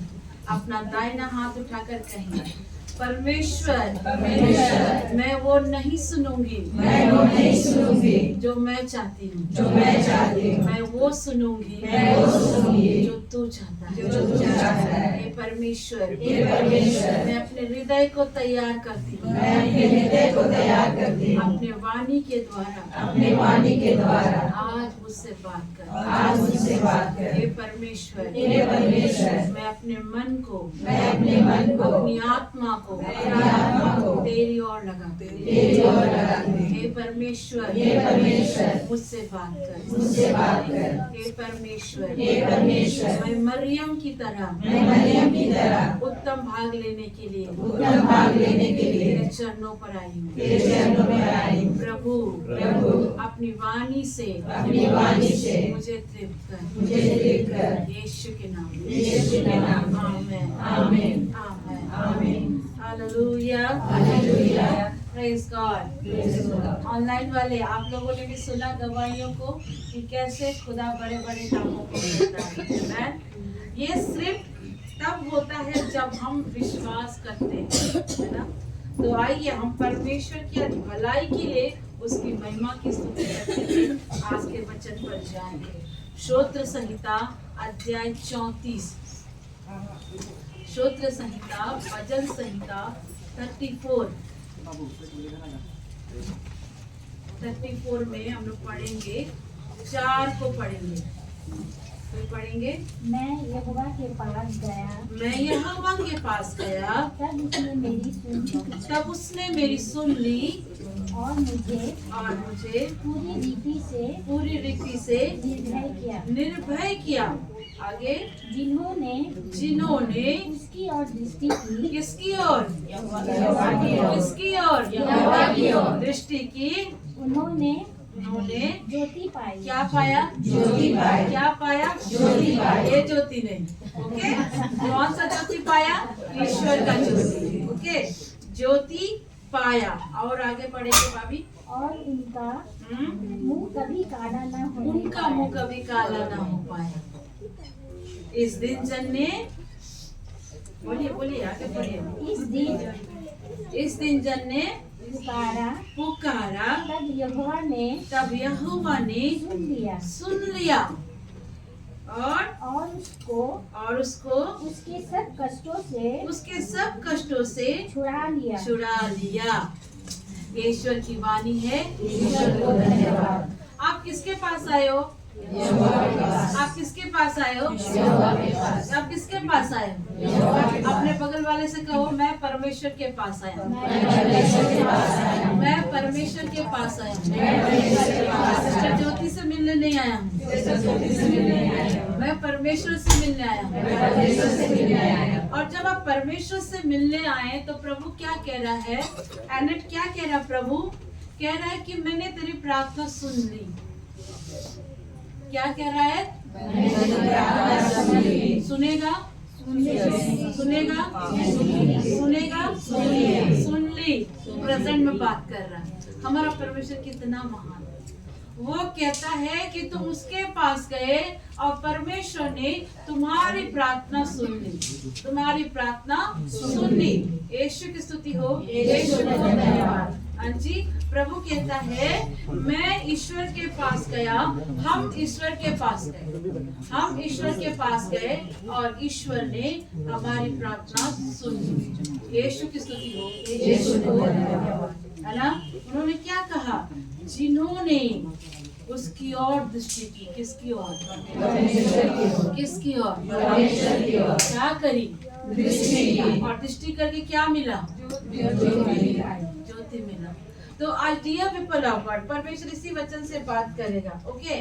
अपना दाहिना हाथ उठाकर कहेंगे, परमेश्वर मैं वो नहीं सुनूंगी जो मैं चाहती हूँ, मैं वो सुनूंगी जो तू चाहता है। हे परमेश्वर मैं अपने हृदय को तैयार करती हूँ, अपने वाणी के द्वारा आज मुझसे बात कर। हे परमेश्वर मैं अपने मन को अपनी आत्मा को तेरी ओर लगाते। हे परमेश्वर मुझसे बात कर। हे परमेश्वर मैं मरियम की तरह उत्तम भाग लेने के लिए तेरे चरणों पर आई हूँ। प्रभु अपनी वाणी से मुझे तृप्त कर। यीशु के नाम। आमीन। Hallelujah, praise God. ऑनलाइन वाले आप लोगों ने भी सुना गवाहियों को कि कैसे खुदा बड़े बड़े कामों को करता है। आमीन। ये सिर्फ तब होता है जब हम विश्वास करते हैं, है ना। तो आइए हम परमेश्वर की भलाई के लिए उसकी महिमा की स्तुति करते हुए आज के वचन पर जाएंगे। श्रोत्र संहिता अध्याय 34, श्रोत्र संहिता भजन संहिता 34 में हम लोग पढ़ेंगे, 4 को पढ़ेंगे। तो पढ़ेंगे, मैं यहोवा के पास गया, मैं यहोवा के पास गया, तब उसने मेरी सुन तब उसने मेरी सुन ली और मुझे पूरी रीति से निर्भय किया। आगे, जिन्होंने उसकी ओर दृष्टि की, किसकी ओर? किसकी ओर? दृष्टि की। उन्होंने ज्योति पाई। क्या पाया? क्या पाया? ये ज्योति नहीं, ओके। कौन सा ज्योति पाया? ईश्वर का ज्योति, ओके। ज्योति पाया। और आगे पढ़ेंगे भाभी। और उनका मुंह कभी काला न हो, उनका मुंह कभी काला ना हो पाया। इस दिन जन ने, बोलिए आगे पढ़िए। इस दिन जन ने पुकारा, तब यहोवा ने सुन लिया और उसको उसके सब कष्टों से छुड़ा लिया। ईश्वर की वाणी है। आप किसके पास आए हो? आप किसके पास आए हो? आप किसके पास आए हो? अपने बगल वाले से कहो, मैं परमेश्वर के पास आया। मैं परमेश्वर के पास आया। सिस्टर ज्योति से मिलने नहीं आया हूँ, मैं परमेश्वर से मिलने आया हूँ। और जब आप परमेश्वर से मिलने आए तो प्रभु क्या कह रहा है? एनेट क्या कह रहा है? प्रभु कह रहा है कि मैंने तेरी प्रार्थना सुन ली। क्या कह रहा है? सुनेगा, सुन ली। प्रेजेंट में बात कर रहा है। हमारा परमेश्वर कितना महान है। वो कहता है कि तुम उसके पास गए और परमेश्वर ने तुम्हारी प्रार्थना सुन ली। तुम्हारी प्रार्थना सुन ली। यीशु की स्तुति हो। यीशु को धन्यवाद। हाँ जी, प्रभु कहता है मैं ईश्वर के पास गया, हम ईश्वर के पास गए और ईश्वर ने हमारी प्रार्थना सुन ली। यीशु की स्तुति हो। यीशु को धन्यवाद, है ना। उन्होंने क्या कहा? जिन्होंने उसकी ओर दृष्टि की। किसकी ओर? किसकी ओर? क्या करी? दृष्टि। और दृष्टि करके क्या मिला? ज्योति मिला। तो आज डियर पीपल ऑफ गॉड, परमेश्वर इसी वचन से बात करेगा, ओके।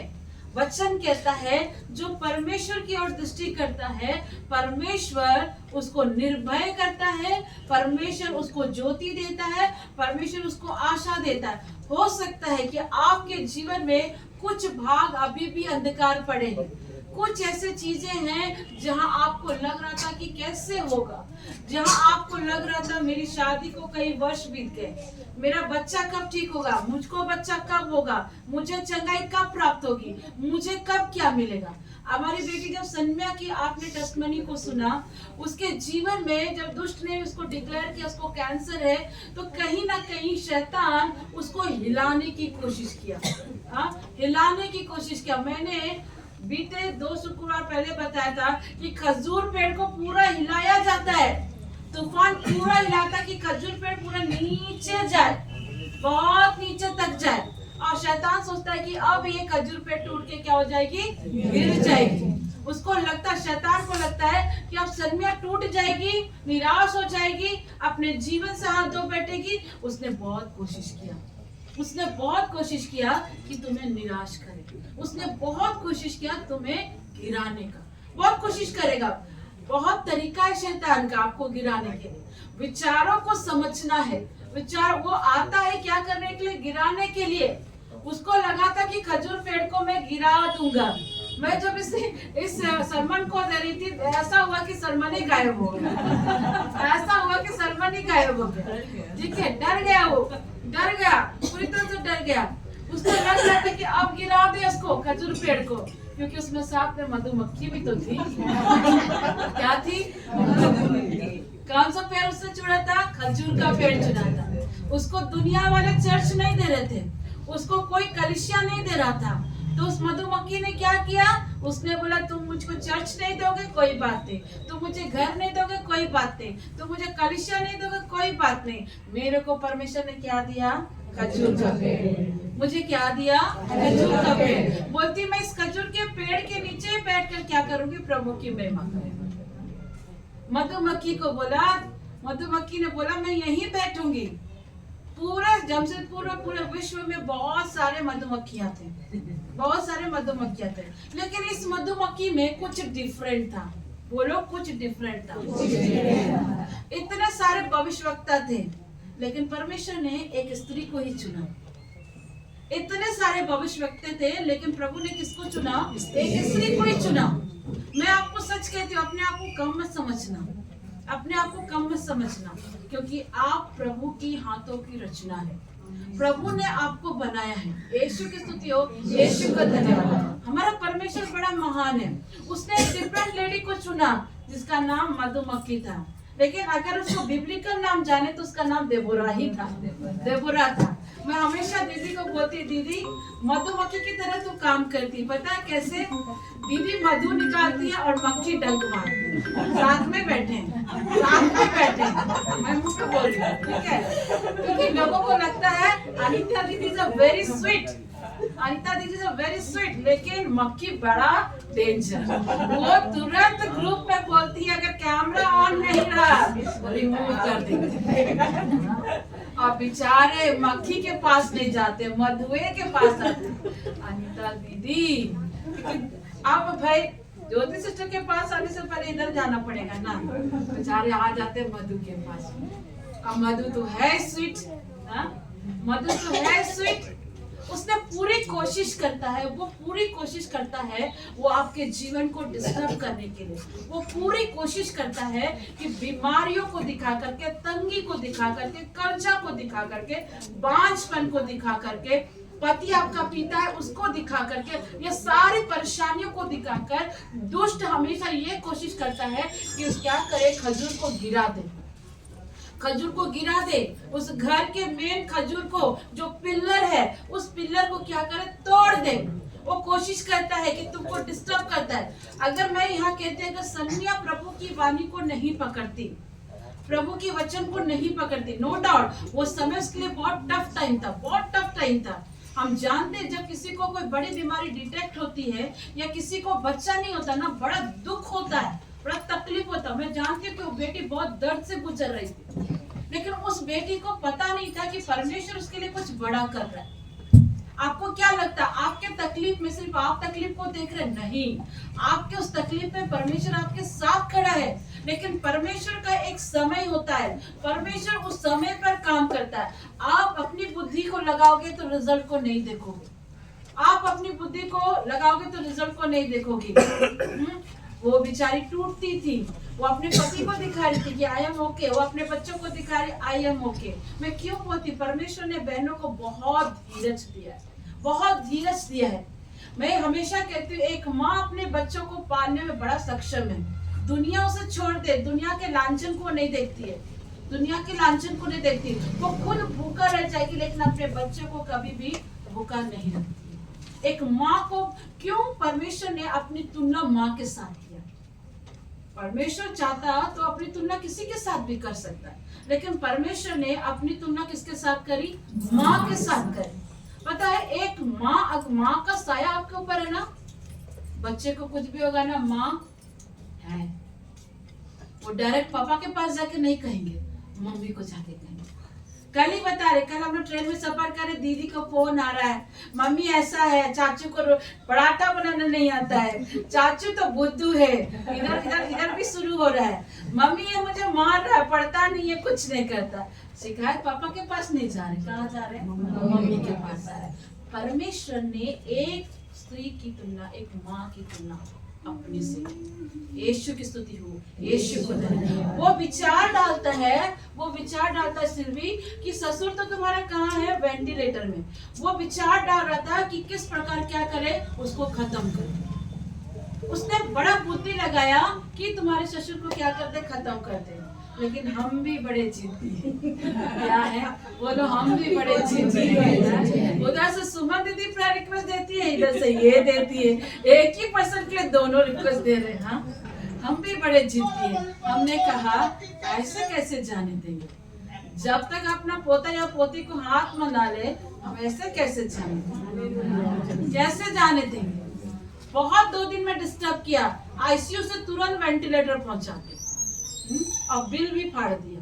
वचन कहता है जो परमेश्वर की ओर दृष्टि करता है, परमेश्वर उसको निर्भय करता है, परमेश्वर उसको ज्योति देता है, परमेश्वर उसको आशा देता है। हो सकता है कि आपके जीवन में कुछ भाग अभी भी अंधकार पड़े हैं। कुछ ऐसे चीजें हैं जहां आपको लग रहा था कि कैसे होगा, जहां आपको लग रहा था मेरी शादी को कई वर्ष बीत गए, मेरा बच्चा कब ठीक होगा, मुझको बच्चा कब होगा, मुझे चंगाई कब प्राप्त होगी, मुझे कब क्या मिलेगा। हमारी बेटी जब सन्या की आपने टेस्टमनी को सुना, उसके जीवन में जब दुष्ट ने उसको डिक्लेयर किया उसको कैंसर है, तो कहीं ना कहीं शैतान उसको हिलाने की कोशिश किया। हिलाने की कोशिश किया। मैंने बीते 2 शुक्रवार पहले बताया था कि खजूर पेड़ को पूरा हिलाया जाता है, तूफान पूरा हिलाता कि खजूर पेड़ पूरा नीचे जाए, बहुत नीचे तक जाए। और शैतान सोचता है कि अब ये खजूर पेड़ टूट के क्या हो जाएगी? गिर जाएगी। उसको लगता है, शैतान को लगता है कि अब सन्या टूट जाएगी, निराश हो जाएगी, अपने जीवन से हाथ धो बैठेगी। उसने बहुत कोशिश किया कि तुम्हें निराश करे। उसने बहुत कोशिश किया तुम्हें गिराने का, बहुत कोशिश करेगा। बहुत तरीका है शैतान का आपको गिराने के लिए। विचारों को समझना है। विचार वो आता है क्या करने के लिए? गिराने के लिए। उसको लगा था कि खजूर पेड़ को मैं गिरा दूंगा। मैं जब इस सरमन को दे रही थी, ऐसा हुआ कि सरमन ही गायब हो गया। ऐसा हुआ कि सरमन ही नहीं गायब हो गया, ठीक है, डर गया, वो डर गया, पूरी तरह से डर गया। उसको लग रहा था कि अब गिरा दे उसको खजूर पेड़ को, क्योंकि उसमें साथ में मधुमक्खी भी तो थी। क्या थी? कौन सा पेड़ उसने चुना था? खजूर का पेड़ चुना था। उसको दुनिया वाले चर्च नहीं दे रहे थे, उसको कोई कलीसिया नहीं दे रहा था। तो उस मधुमक्खी ने क्या किया? उसने बोला तुम मुझको चर्च नहीं दोगे, कोई बात नहीं, तुम मुझे घर नहीं दोगे, कोई बात नहीं, तुम मुझे कलीसिया नहीं दोगे, कोई बात नहीं, मेरे को परमेश्वर ने क्या दिया? खजूर का पेड़। मुझे क्या दिया? खजूर का पेड़। बोलती मैं इस खजूर के पेड़ के नीचे बैठकर क्या करूंगी? प्रभु की महिमा करूंगी। मधुमक्खी को बोला, मधुमक्खी ने बोला मैं यहीं बैठूंगी। पूरे जमशेदपुर और पूरे विश्व में बहुत सारे मधुमक्खियां थे, बहुत सारे मधुमक्खियां थे, लेकिन इस मधुमक्खी में कुछ डिफरेंट था। बोलो, कुछ डिफरेंट था। इतने सारे भविष्यवक्ता थे, लेकिन परमेश्वर ने एक स्त्री को ही चुना। इतने सारे भविष्यवक्ता थे, लेकिन प्रभु ने किसको चुना? एक स्त्री को ही चुना। मैं आपको सच कहती हूँ, अपने आप को कम मत समझना, अपने आप को कम मत समझना, क्योंकि आप प्रभु की हाथों की रचना है। प्रभु ने आपको बनाया है। यीशु की स्तुति हो, यीशु का धन्यवाद। हमारा परमेश्वर बड़ा महान है। उसने एक डिफरेंट लेडी को चुना जिसका नाम मधुमक्खी था, लेकिन अगर उसको बिब्लिकल नाम जाने तो उसका नाम देबोरा ही था, देबोरा था। मैं हमेशा दीदी को बोलती, दीदी मधुमक्खी की तरह तू काम करती, पता है कैसे? दीदी मधु निकालती है और मक्खी डंक मारती है। साथ में बैठे हैं, साथ में बैठे हैं। मैं मुझे बोल रही हूँ, ठीक है, क्योंकि लोगों को लगता है अनीता दीदी is a very sweet, Anita दीदी इज अ वेरी स्वीट, लेकिन मक्खी बड़ा डेंजर। वो तुरंत ग्रुप में बोलती है अगर कैमरा ऑन नहीं रहा रिमूव कर देंगे। और बेचारे मक्खी के पास नहीं जाते, मधुए के पास आते। अनीता दीदी, अब भाई ज्योति सिस्टर के पास आने से पहले इधर जाना पड़ेगा ना, बेचारे आ जाते मधु के पास। अब मधु तो है स्वीट, मधु तो है स्वीट। उसने पूरी कोशिश करता है, वो पूरी कोशिश करता है वो आपके जीवन को डिस्टर्ब करने के लिए। वो पूरी कोशिश करता है कि बीमारियों को दिखा करके, तंगी को दिखा करके, कर्जा को दिखा करके, बांझपन को दिखा करके, पति आपका पीता है उसको दिखा करके, ये सारी परेशानियों को दिखाकर दुष्ट हमेशा ये कोशिश करता है कि क्या करे? खजूर को गिरा दे, खजूर को गिरा दे। उस घर के मेन खजूर को, जो पिलर है, उस पिलर को क्या करे? तोड़ दे। वो कोशिश करता है कि तुमको डिस्टर्ब करता है। अगर मैं यहाँ कहते हैं कि सनिया प्रभु की वाणी को नहीं पकड़ती, प्रभु की वचन को नहीं पकड़ती, नो डाउट वो समय उसके लिए बहुत टफ टाइम था, बहुत टफ टाइम था। हम जानते हैं जब किसी को कोई बड़ी बीमारी डिटेक्ट होती है या किसी को बच्चा नहीं होता ना, बड़ा दुख होता है, बड़ा तकलीफ होता। मैं जानती हूँ कि वो बेटी बहुत दर्द से गुजर रही थी, लेकिन उस बेटी को पता नहीं था कि परमेश्वर उसके लिए कुछ बड़ा कर रहा है। आपको क्या लगता है? आपके तकलीफ में सिर्फ आप तकलीफ को देख रहे? नहीं, आपके उस तकलीफ में परमेश्वर आपके साथ खड़ा है। लेकिन परमेश्वर का एक समय होता है, परमेश्वर उस समय पर काम करता है। आप अपनी बुद्धि को लगाओगे तो रिजल्ट को नहीं देखोगे, आप अपनी बुद्धि को लगाओगे तो रिजल्ट को नहीं देखोगे। वो बेचारी टूटती थी, वो अपने पति को दिखा रही थी कि आई एम ओके, वो अपने बच्चों को दिखा रही आई एम ओके। मैं क्यों बोलती? परमेश्वर ने बहनों को बहुत धीरज दिया है, बहुत धीरज दिया है। मैं हमेशा कहती हूँ एक माँ अपने बच्चों को पालने में बड़ा सक्षम है। दुनिया उसे छोड़ दे, दुनिया के लांछन को नहीं देखती है, दुनिया के लांछन को नहीं देखती। वो खुद भूखा रह जाएगी लेकिन अपने बच्चों को कभी भी भूखा नहीं रखती। एक माँ को क्यों परमेश्वर ने अपनी तुलना माँ के साथ किया? परमेश्वर चाहता तो अपनी तुलना किसी के साथ भी कर सकता है, लेकिन परमेश्वर ने अपनी तुलना किसके साथ करी? माँ के साथ करी। पता है, एक माँ का साया आपके ऊपर है ना, बच्चे को कुछ भी होगा ना, माँ है, वो डायरेक्ट पापा के पास जाके नहीं कहेंगे, मम्मी को जाके कहेंगे। कल ही बता रहे, कल हम लोग ट्रेन में सफर कर रहे, दीदी को फोन आ रहा है, मम्मी ऐसा है, चाचू को पराठा बनाना नहीं आता है, चाचू तो बुद्धू है, इधर इधर इधर भी शुरू हो रहा है, मम्मी ये मुझे मार रहा है, पढ़ता नहीं है, कुछ नहीं करता। शिकायत पापा के पास नहीं जा रहे, कहाँ जा रहे? मम्मी के पास जा रहे। परमेश्वर ने एक स्त्री की तुलना, एक माँ की तुलना अपने से। यीशु की स्तुति हो, यीशु को धन्यवाद। वो विचार डालता है सिल्वी कि ससुर तो तुम्हारा कहाँ है, वेंटिलेटर में। वो विचार डाल रहा था कि किस प्रकार क्या करे, उसको खत्म कर। उसने बड़ा बुद्धि लगाया कि तुम्हारे ससुर को क्या करते, खत्म करते। लेकिन हम भी बड़े जिद्दी हैं। क्या है, बोलो, हम भी बड़े जिद्दी हैं। उधर से सुमन दीदी प्रायर रिक्वेस्ट देती है, इधर से ये देती है, एक ही पर्सन के लिए दोनों रिक्वेस्ट दे रहे हैं। हाँ, हम भी बड़े जिद्दी हैं। हमने कहा ऐसे कैसे जाने देंगे, जब तक अपना पोता या पोती को हाथ में ना ले, हम ऐसे कैसे जाने देंगे, कैसे जाने देंगे। बहुत 2 दिन में डिस्टर्ब किया, आईसीयू से तुरंत वेंटिलेटर पहुंचा दिया और बिल भी फाड़ दिया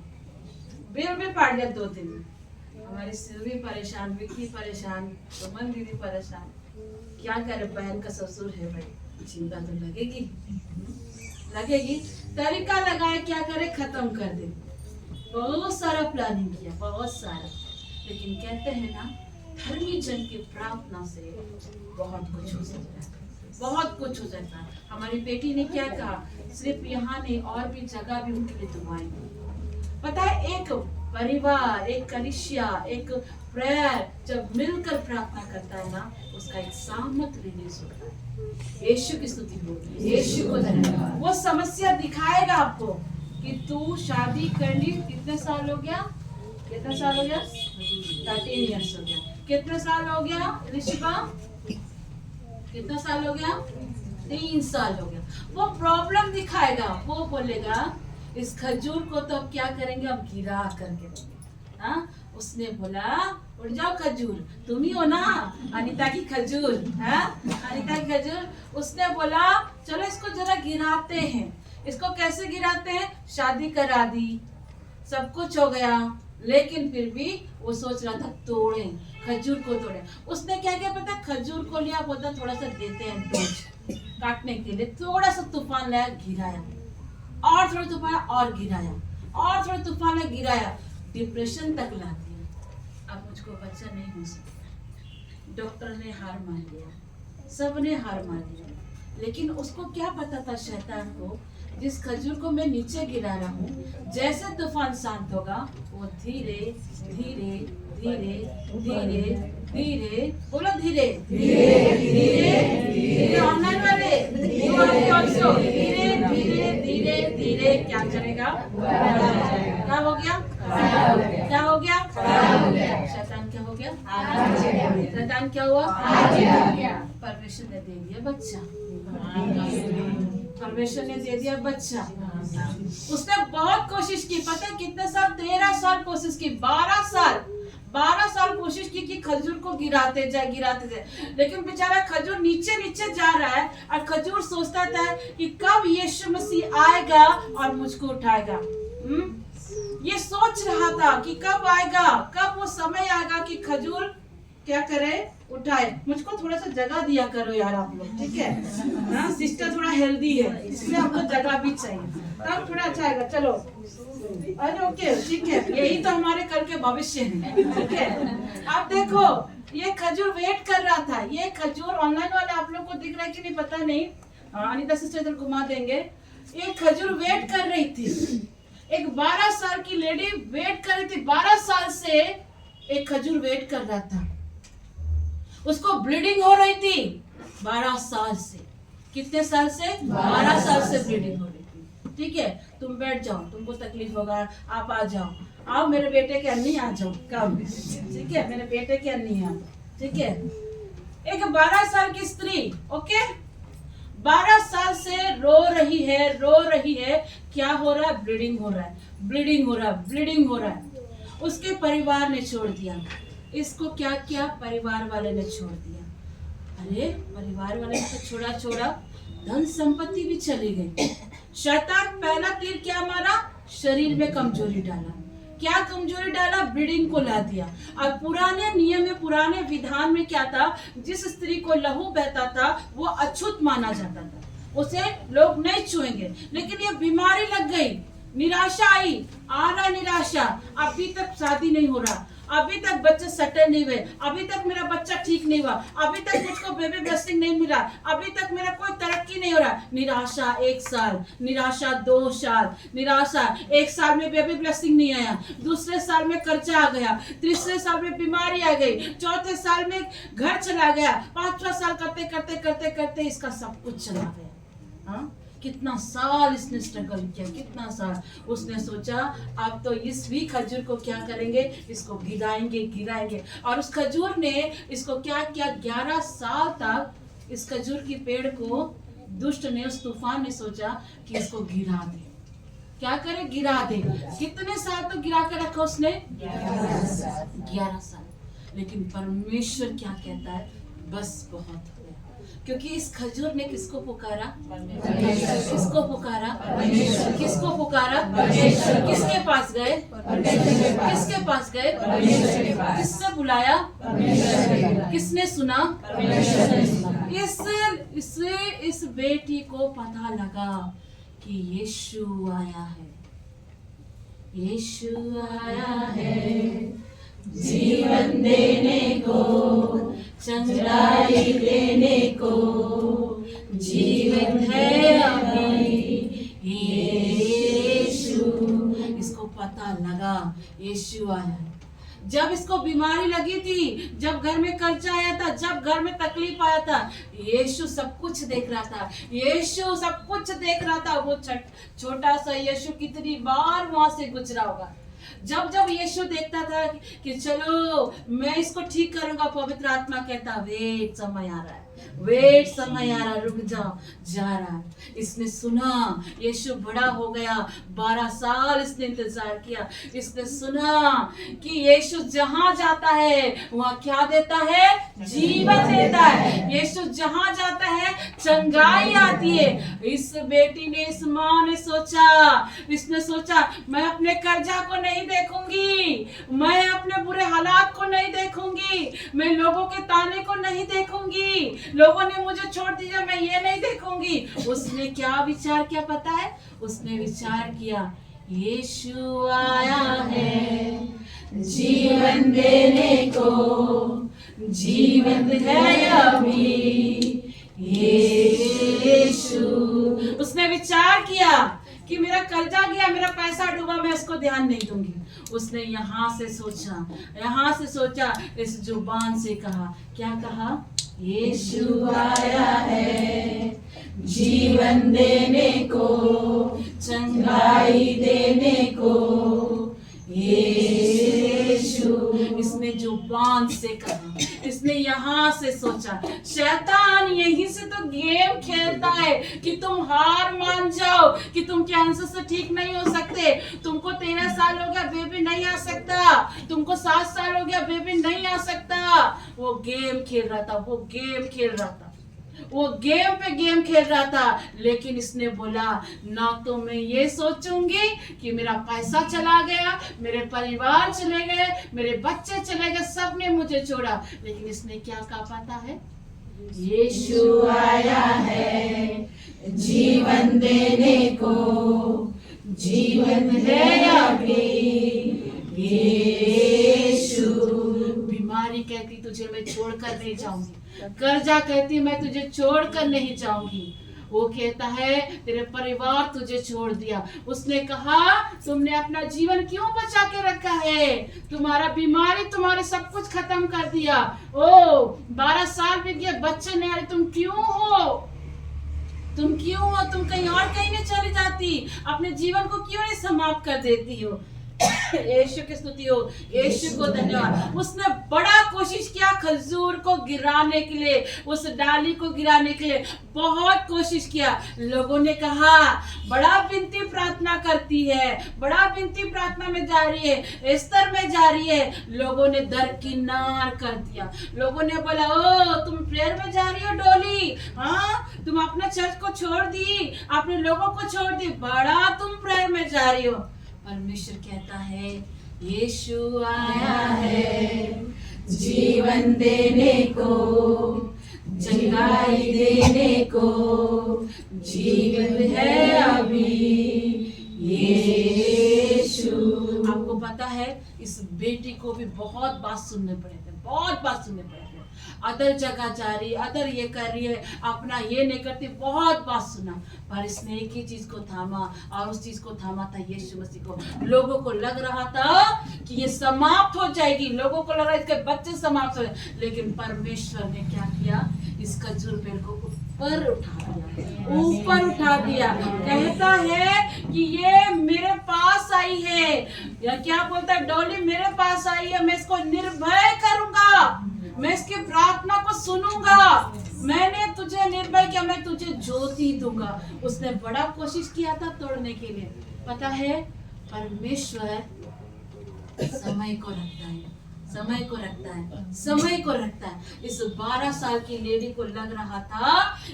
2 दिन में। हमारी सिल्वी परेशान, विक्की परेशान, सुमन दीदी परेशान। क्या करे, बहन का ससुर है भाई, चिंता तो लगेगी। तरीका लगाए, क्या करे, खत्म कर दे। बहुत सारा प्लानिंग किया, बहुत सारा। लेकिन कहते हैं ना, धर्मी जन की प्रार्थना से बहुत कुछ हो सकता है, बहुत कुछ हो सकता है। हमारी बेटी ने क्या कहा, सिर्फ यहाँ नहीं और भी जगह भी उनके लिए दुआएं की। पता है, एक परिवार, एक कलीसिया, एक प्रेयर जब मिलकर प्रार्थना करता है ना, उसका एक सामर्थ रिलीज होता है। यीशु की स्तुति हो, यीशु को धन्यवाद। वो समस्या दिखाएगा आपको कि तू शादी करनी, कितने साल हो गया, 13 इयर्स हो गया। कितने साल हो गया ऋषिका, कितना साल हो गया, 3 साल हो गया। वो प्रॉब्लम दिखाएगा, वो बोलेगा इस खजूर को तो अब क्या करेंगे, अब गिरा करके देंगे। हाँ, उसने बोला उड़ जाओ खजूर, तुम ही हो ना अनीता की खजूर, है अनीता की खजूर। उसने बोला चलो इसको जरा गिराते हैं। इसको कैसे गिराते हैं, शादी करा दी, सब कुछ हो गया, लेकिन फिर भी वो सोच रहा था तोड़े, खजूर को तोड़े। उसने क्या किया पता, खजूर को लिया, बोलता थोड़ा सा देते हैं टोच काटने के लिए। थोड़ा सा तूफान लाया, गिराया, और थोड़ा तूफान और गिराया, और थोड़ा तूफान लाया, गिराया, डिप्रेशन तक ला दिया। अब मुझको बच्चा नहीं हो सकता। डॉक्टर ने हार मान लिया, सबने हार मान लिया। लेकिन उसको क्या पता था शैतान को, जिस खजूर को मैं नीचे गिरा रहा हूँ, जैसे तूफान शांत होगा, वो धीरे धीरे धीरे धीरे धीरे, बोलो धीरे धीरे धीरे धीरे, ऑनलाइन वाले धीरे धीरे धीरे धीरे क्या करेगा, क्या हो गया, क्या हो गया, शैतान क्या हो गया, शैतान क्या हुआ, परमेश्वर ने दे दिया बच्चा, परमेश्वर ने दे दिया बच्चा। उसने बहुत कोशिश की, पता है कितने साल, 13 साल कोशिश की, 12 साल कोशिश की कि खजूर को गिराते जाए, लेकिन बेचारा खजूर नीचे नीचे जा रहा है। और खजूर सोचता था कि कब यीशु मसीह आएगा और मुझको उठाएगा। ये सोच रहा था कि कब आएगा, कब वो समय आएगा कि खजूर क्या करे, उठाए। मुझको थोड़ा सा जगह दिया करो यार आप लोग, ठीक है ना। सिस्टर थोड़ा हेल्दी है, इसलिए आपको जगह भी चाहिए, तब थोड़ा अच्छा आएगा। चलो, अरे ओके, ठीक है, यही तो हमारे कल के भविष्य है, ठीक है। आप देखो, ये खजूर वेट कर रहा था। ये खजूर ऑनलाइन वाले आप लोग को दिख रहा है कि नहीं पता नहीं, अनीता सिस्टर इधर घुमा देंगे। ये खजूर वेट कर रही थी, एक 12 साल की लेडी वेट कर रही थी। 12 साल से एक खजूर वेट कर रहा था, उसको ब्लीडिंग हो रही थी 12 साल से। कितने साल से, 12 साल से ब्लीडिंग हो रही थी। ठीक है, तुम बैठ जाओ, तुमको तकलीफ होगा, आप आ जाओ, आओ मेरे बेटे के अन्नी आ जाओ, कब, ठीक है, मेरे बेटे के अन्नी आ जाओ, ठीक है। एक 12 साल की स्त्री, ओके, 12 साल से रो रही है, क्या हो रहा है, ब्लीडिंग हो रहा है, ब्लीडिंग हो रहा है। उसके परिवार ने छोड़ दिया इसको। क्या किया, परिवार वाले ने छोड़ दिया। अरे परिवार वाले ने तो छोड़ा, धन संपत्ति भी चली गई। शैतान पहला तीर क्या मारा, शरीर में कमजोरी डाला। क्या कमजोरी डाला, ब्लीडिंग को ला दिया। और पुराने नियम में, पुराने विधान में क्या था, जिस स्त्री को लहू बहता था वो अछूत माना जाता था, उसे लोग नहीं छुएंगे। लेकिन ये बीमारी लग गई, निराशा आई, आ रहा निराशा, अभी तक शादी नहीं हो रहा, अभी तक बच्चे सेटल नहीं हुए, अभी तक मेरा बच्चा ठीक नहीं हुआ, अभी तक मुझको बेबी ब्लेसिंग नहीं मिला, अभी तक मेरा कोई तरक्की नहीं हो रहा। निराशा 1 साल, निराशा 2 साल, निराशा 1 साल में बेबी ब्लेसिंग नहीं आया, दूसरे साल में कर्जा आ गया, तीसरे साल में बीमारी आ गई, चौथे साल में घर चला गया, 5वां साल करते करते करते करते इसका सब कुछ चला गया। हाँ, कितना साल इसने स्ट्रगल किया, कितना साल। उसने सोचा अब तो इस भी खजूर को क्या करेंगे, इसको गिराएंगे गिराएंगे। और उस खजूर ने इसको क्या किया, 11 साल तक इस खजूर की पेड़ को दुष्ट ने, उस तूफान ने सोचा कि इसको गिरा दे। क्या करे, गिरा दे। कितने साल तो गिरा कर रखा उसने, 11 साल। लेकिन परमेश्वर क्या कहता है, बस बहुत हो गया। क्योंकि इस खजूर ने किसको पुकारा, किसको पुकारा, किसको पुकारा, किसके पास गए, किसके पास गए, किसने बुलाया, किसने सुना, इस बेटी को पता लगा कि यीशु आया है, यीशु आया है जीवन देने को, चंगाई देने को, जीवन है अभी यीशु। इसको पता लगा यीशु आया है। जब इसको बीमारी लगी थी, जब घर में कर्जा आया था, जब घर में तकलीफ आया था, यीशु सब कुछ देख रहा था, यीशु सब कुछ देख रहा था। वो छोटा सा यीशु कितनी बार वहां से गुजरा होगा। जब जब यीशु देखता था कि चलो मैं इसको ठीक करूंगा, पवित्र आत्मा कहता वेट, समय आ रहा है, वेट, समय आ रहा, रुक जाओ, जा रहा है। इसने सुना, यीशु बड़ा हो गया, 12 साल इसने इंतजार किया। इसने सुना कि यीशु जहां जाता है वहां क्या देता है, जीवन देता है। यीशु जहां जाता है चंगाई आती है। इस बेटी ने, इस माँ ने सोचा, इसने सोचा मैं अपने कर्जा को नहीं देखूंगी, मैं अपने बुरे हालात को नहीं देखूंगी, मैं लोगों के ताने को नहीं देखूंगी, लोगों ने मुझे छोड़ दिया, मैं ये नहीं देखूंगी। उसने क्या विचार किया पता है, उसने विचार किया यीशु आया है जीवन देने को, जीवन है अभी यीशु। उसने विचार किया कि मेरा कर्जा गया, मेरा पैसा डूबा, मैं इसको ध्यान नहीं दूंगी। उसने यहाँ से सोचा, इस जुबान से कहा, क्या कहा, यीशु आया है जीवन देने को, चंगाई देने को, यीशु। इसने जुबान से कहा, इसने यहाँ से सोचा। शैतान यहीं से तो गेम खेलता है कि तुम हार मान जाओ, कि तुम कैंसर से ठीक नहीं हो सकते, तुमको 13 साल हो गया बेबी नहीं आ सकता, तुमको 7 साल हो गया बेबी नहीं आ सकता। वो गेम खेल रहा था, वो गेम खेल रहा था, वो गेम पे गेम खेल रहा था। लेकिन इसने बोला ना तो मैं ये सोचूंगी कि मेरा पैसा चला गया, मेरे परिवार चले गए, मेरे बच्चे चले गए, सबने मुझे छोड़ा। लेकिन इसने क्या कहा पता है, यीशु आया है जीवन देने को, जीवन है अभी यीशु। बीमारी कहती तुझे मैं छोड़कर नहीं जाऊंगी, कर्जा कहती मैं तुझे छोड़कर नहीं जाऊंगी। वो कहता है तेरे परिवार तुझे छोड़ दिया। उसने कहा तुमने अपना जीवन क्यों बचा के रखा है, तुम्हारा बीमारी तुम्हारे सब कुछ खत्म कर दिया। ओ 12 साल बीत गए, बच्चे नहीं आ रहे, तुम क्यों हो, तुम क्यों हो, तुम कहीं और कहीं नहीं चली जाती, अपने जीवन को क्यों नहीं समाप्त कर देती हो। यीशु की स्तुति हो, यीशु को धन्यवाद। उसने बड़ा कोशिश किया खजूर को गिराने के लिए, उस डाली को गिराने के लिए बहुत कोशिश किया। लोगों ने कहा बड़ा विनती प्रार्थना करती है, बड़ा विनती प्रार्थना में जा रही है, स्तर में जा रही है। लोगों ने दरकिनार कर दिया। लोगों ने बोला ओ तुम प्रेयर में जा रही हो डोली, हाँ तुम अपना चर्च को छोड़ दी, अपने लोगों को छोड़ दी, बड़ा तुम प्रेयर में जा रही हो। परमेश्वर कहता है यीशु आया है जीवन देने को, चंगाई देने को, जीवन है अभी यीशु। आप आपको पता है इस बेटी को भी बहुत बात सुनने पड़े थे, बहुत बात सुनने पड़े थे। अदर जगह जा रही, अदर ये कर रही है, अपना ये नहीं करती, बहुत बात सुना। पर इसने एक ही चीज को थामा, और उस चीज को थामा था यीशु मसीह को। लोगों को लग रहा था कि ये समाप्त हो जाएगी, लोगों को लग रहा है इसके बच्चे समाप्त हो जाए, लेकिन परमेश्वर ने क्या किया, इस खजूर पेड़ को ऊपर उठा दिया, ऊपर उठा दिया। कहता है कि ये मेरे पास आई है, या क्या बोलता है, डॉली मेरे पास आई है, मैं इसको निर्भय करूंगा, मैं इसकी प्रार्थना को सुनूंगा, मैंने तुझे निर्भय किया, मैं तुझे ज्योति दूंगा। उसने बड़ा कोशिश किया था तोड़ने के लिए। पता है परमेश्वर समय को रखता है, समय को रखता है, समय को रखता है। इस 12 साल की लेडी को लग रहा था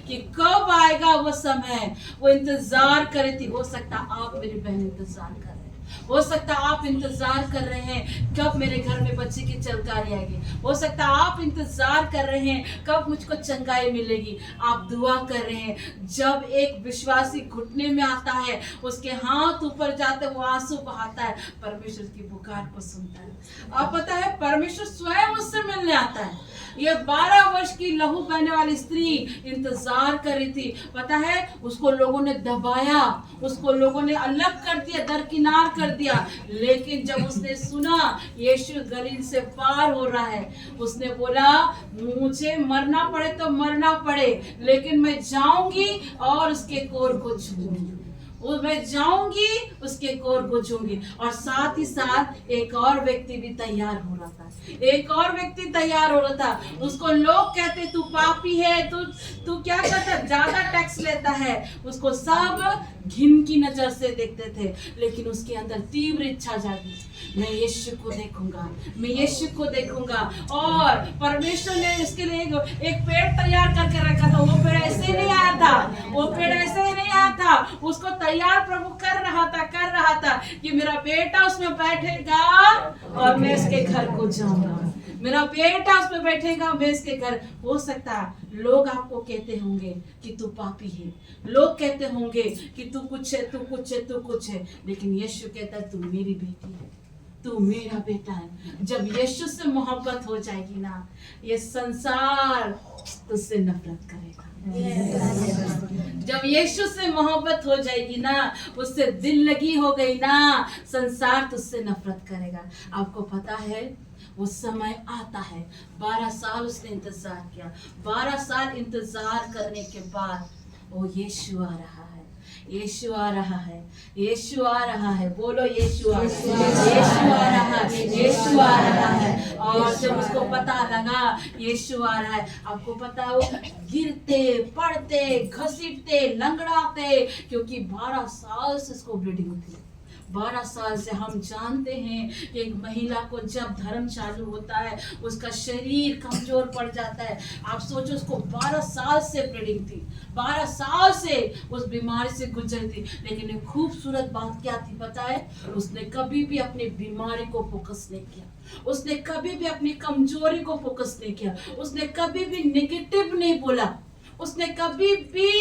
कि कब आएगा वो समय, वो इंतजार कर रही थी। हो सकता आप मेरी बहन इंतजार कर रहे हैं, हो सकता आप इंतजार कर रहे हैं कब मेरे घर में बच्चे की चलकारी आएगी, हो सकता आप इंतजार कर रहे हैं कब मुझको चंगाई मिलेगी। आप दुआ कर रहे हैं। जब एक विश्वासी घुटने में आता है, उसके हाथ ऊपर जाते, वो आंसू बहाता है, परमेश्वर की पुकार को सुनता है। आप पता है परमेश्वर स्वयं उससे मिलने आता है। ये 12 वर्ष की लहू बहने वाली स्त्री इंतजार कर रही थी। पता है उसको लोगों ने दबाया, उसको लोगों ने अलग कर दिया, दरकिनार कर दिया। लेकिन जब उसने सुना यीशु गलील से पार हो रहा है, उसने बोला मुझे मरना पड़े तो मरना पड़े, लेकिन मैं जाऊंगी और उसके कोर को छूऊंगी, मैं जाऊंगी उसके कोर को छूंगी। और साथ ही साथ एक और व्यक्ति भी तैयार हो रहा था, एक और व्यक्ति तैयार हो रहा था। उसको लोग कहते तू पापी है, तू क्या करता, ज्यादा टैक्स लेता है। उसको सब घिन की नजर से देखते थे, लेकिन उसके अंदर तीव्र इच्छा जागी, मैं यीशु को देखूंगा, मैं यीशु को देखूंगा। और परमेश्वर ने इसके लिए एक पेड़ तैयार करके रखा था। वो पेड़ ऐसे नहीं आया था, वो पेड़ ऐसे नहीं आया था, उसको तैयार प्रभु कर रहा था कि मेरा बेटा उसमें बैठेगा और मैं इसके घर को जाऊंगा, मेरा बेटा उसमें बैठेगा, मैं इसके घर। हो सकता लोग आपको कहते होंगे कि तू पापी है, लोग कहते होंगे कि तू कुछ है, तू कुछ है, तू कुछ है, लेकिन यीशु कहता है तू मेरी बेटी है, तू मेरा बेटा है। जब यीशु से मोहब्बत हो जाएगी ना, ये संसार तुझसे नफरत करेगा। जब यीशु से मोहब्बत हो जाएगी ना, उससे दिल लगी हो गई ना, संसार तुझसे नफरत करेगा। आपको पता है वो समय आता है। 12 साल उसने इंतजार किया, 12 साल इंतजार करने के बाद वो यीशु आ रहा है, यीशु आ रहा है, यीशु आ रहा है। बोलो यीशु आ रहा है, यीशु आ रहा है, यीशु आ रहा है। और जब उसको पता लगा यीशु आ रहा है, आपको पता है वो गिरते पड़ते घसीटते लंगड़ाते, क्योंकि 12 साल से उसको ब्लीडिंग थी। 12 साल से हम जानते हैं कि एक महिला को जब धर्म चालू होता है उसका शरीर कमजोर पड़ जाता है। आप सोचो उसको 12 साल से ब्लीडिंग थी, 12 साल से उस बीमारी से गुजर थी। लेकिन एक खूबसूरत बात क्या थी पता है, उसने कभी भी अपनी बीमारी को फोकस नहीं किया, उसने कभी भी अपनी कमजोरी को फोकस नहीं किया, उसने कभी भी नेगेटिव नहीं बोला, उसने कभी भी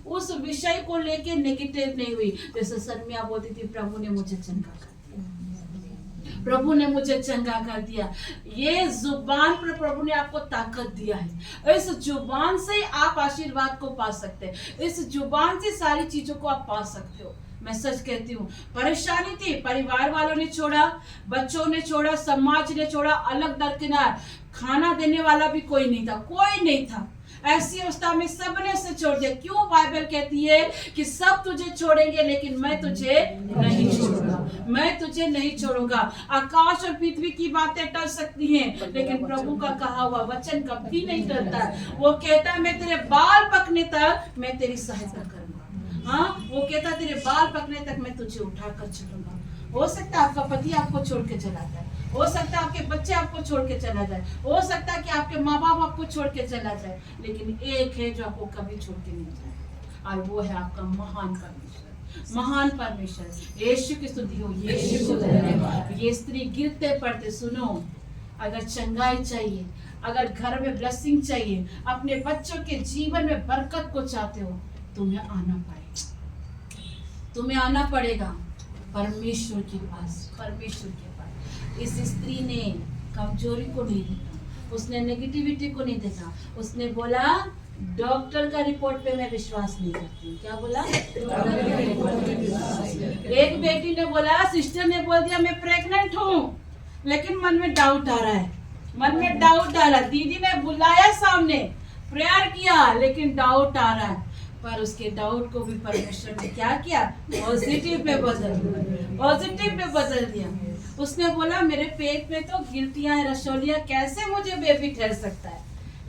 उस विषय को लेके नेगेटिव नहीं हुई। जैसे शर्मिया बोलती थी प्रभु ने मुझे चंगा कर दिया, प्रभु ने मुझे चंगा कर दिया। ये जुबान पर प्रभु ने आपको ताकत दिया है, इस जुबान से आप आशीर्वाद को पा सकते हैं, इस जुबान से सारी चीजों को आप पा सकते हो। मैं सच कहती हूँ, परेशानी थी, परिवार वालों ने छोड़ा, बच्चों ने छोड़ा, समाज ने छोड़ा, अलग दरकिनार, खाना देने वाला भी कोई नहीं था, कोई नहीं था। ऐसी अवस्था में सबने उसे छोड़ दिया। क्यों? बाइबल कहती है कि सब तुझे छोड़ेंगे लेकिन मैं तुझे नहीं छोड़ूंगा, मैं तुझे नहीं छोड़ूंगा। आकाश और पृथ्वी की बातें टल सकती हैं, लेकिन प्रभु का कहा हुआ वचन कभी नहीं टलता। वो कहता है मैं तेरे बाल पकने तक मैं तेरी सहायता करूंगा। हाँ, वो कहता है तेरे बाल पकने तक मैं तुझे उठाकर चलूंगा। हो सकता है आपका पति आपको छोड़ के चला जाए, हो सकता है आपके बच्चे आपको छोड़ के चला जाए, हो सकता है कि आपके माँ बाप आपको छोड़ के चला जाए, लेकिन एक है जो आपको कभी छोड़ के नहीं जाए, और वो है आपका महान परमेश्वर, महान परमेश्वर। यीशु की स्तुति हो, यीशु को धन्यवाद। ये स्त्री गिरते पड़ते, सुनो, अगर चंगाई चाहिए, अगर घर में ब्लेसिंग चाहिए, अपने बच्चों के जीवन में बरकत को चाहते हो, तुम्हें आना पड़ेगा, तुम्हें आना पड़ेगा परमेश्वर के पास, परमेश्वर के इस स्त्री ने कमजोरी को नहीं देखा, उसने नेगेटिविटी को नहीं देखा, उसने बोला डॉक्टर का रिपोर्ट पे मैं विश्वास नहीं करती हूँ। क्या बोला? एक बेटी ने बोला, सिस्टर ने बोल दिया मैं प्रेग्नेंट हूँ, लेकिन मन में डाउट आ रहा है, मन में डाउट आ रहा है। दीदी ने बुलाया सामने, प्रेयर किया, लेकिन डाउट आ रहा है। पर उसके डाउट को भी परमेश्वर ने क्या किया? पॉजिटिव में बदल दिया, पॉजिटिव में बदल दिया। उसने बोला मेरे पेट में तो गिल्टियां हैं, रसौलियां, कैसे मुझे बेबी ठहर सकता है?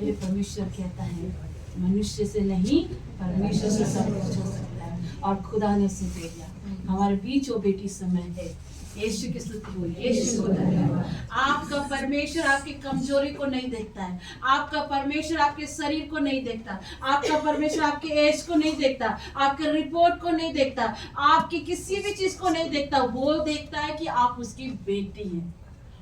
ये परमेश्वर कहता है मनुष्य से नहीं, परमेश्वर से सब कुछ हो सकता है। और खुदा ने उसे दे दिया। हमारे बीच वो बेटी समय है। यीशु की स्तुति हो, यीशु को धन्यवाद। आपका परमेश्वर आपकी कमजोरी को नहीं देखता है, आपका परमेश्वर आपके शरीर को नहीं देखता, आपका परमेश्वर आपके एज को नहीं देखता, आपके रिपोर्ट को नहीं देखता, आपकी किसी भी चीज को नहीं देखता। वो देखता है कि आप उसकी बेटी हैं,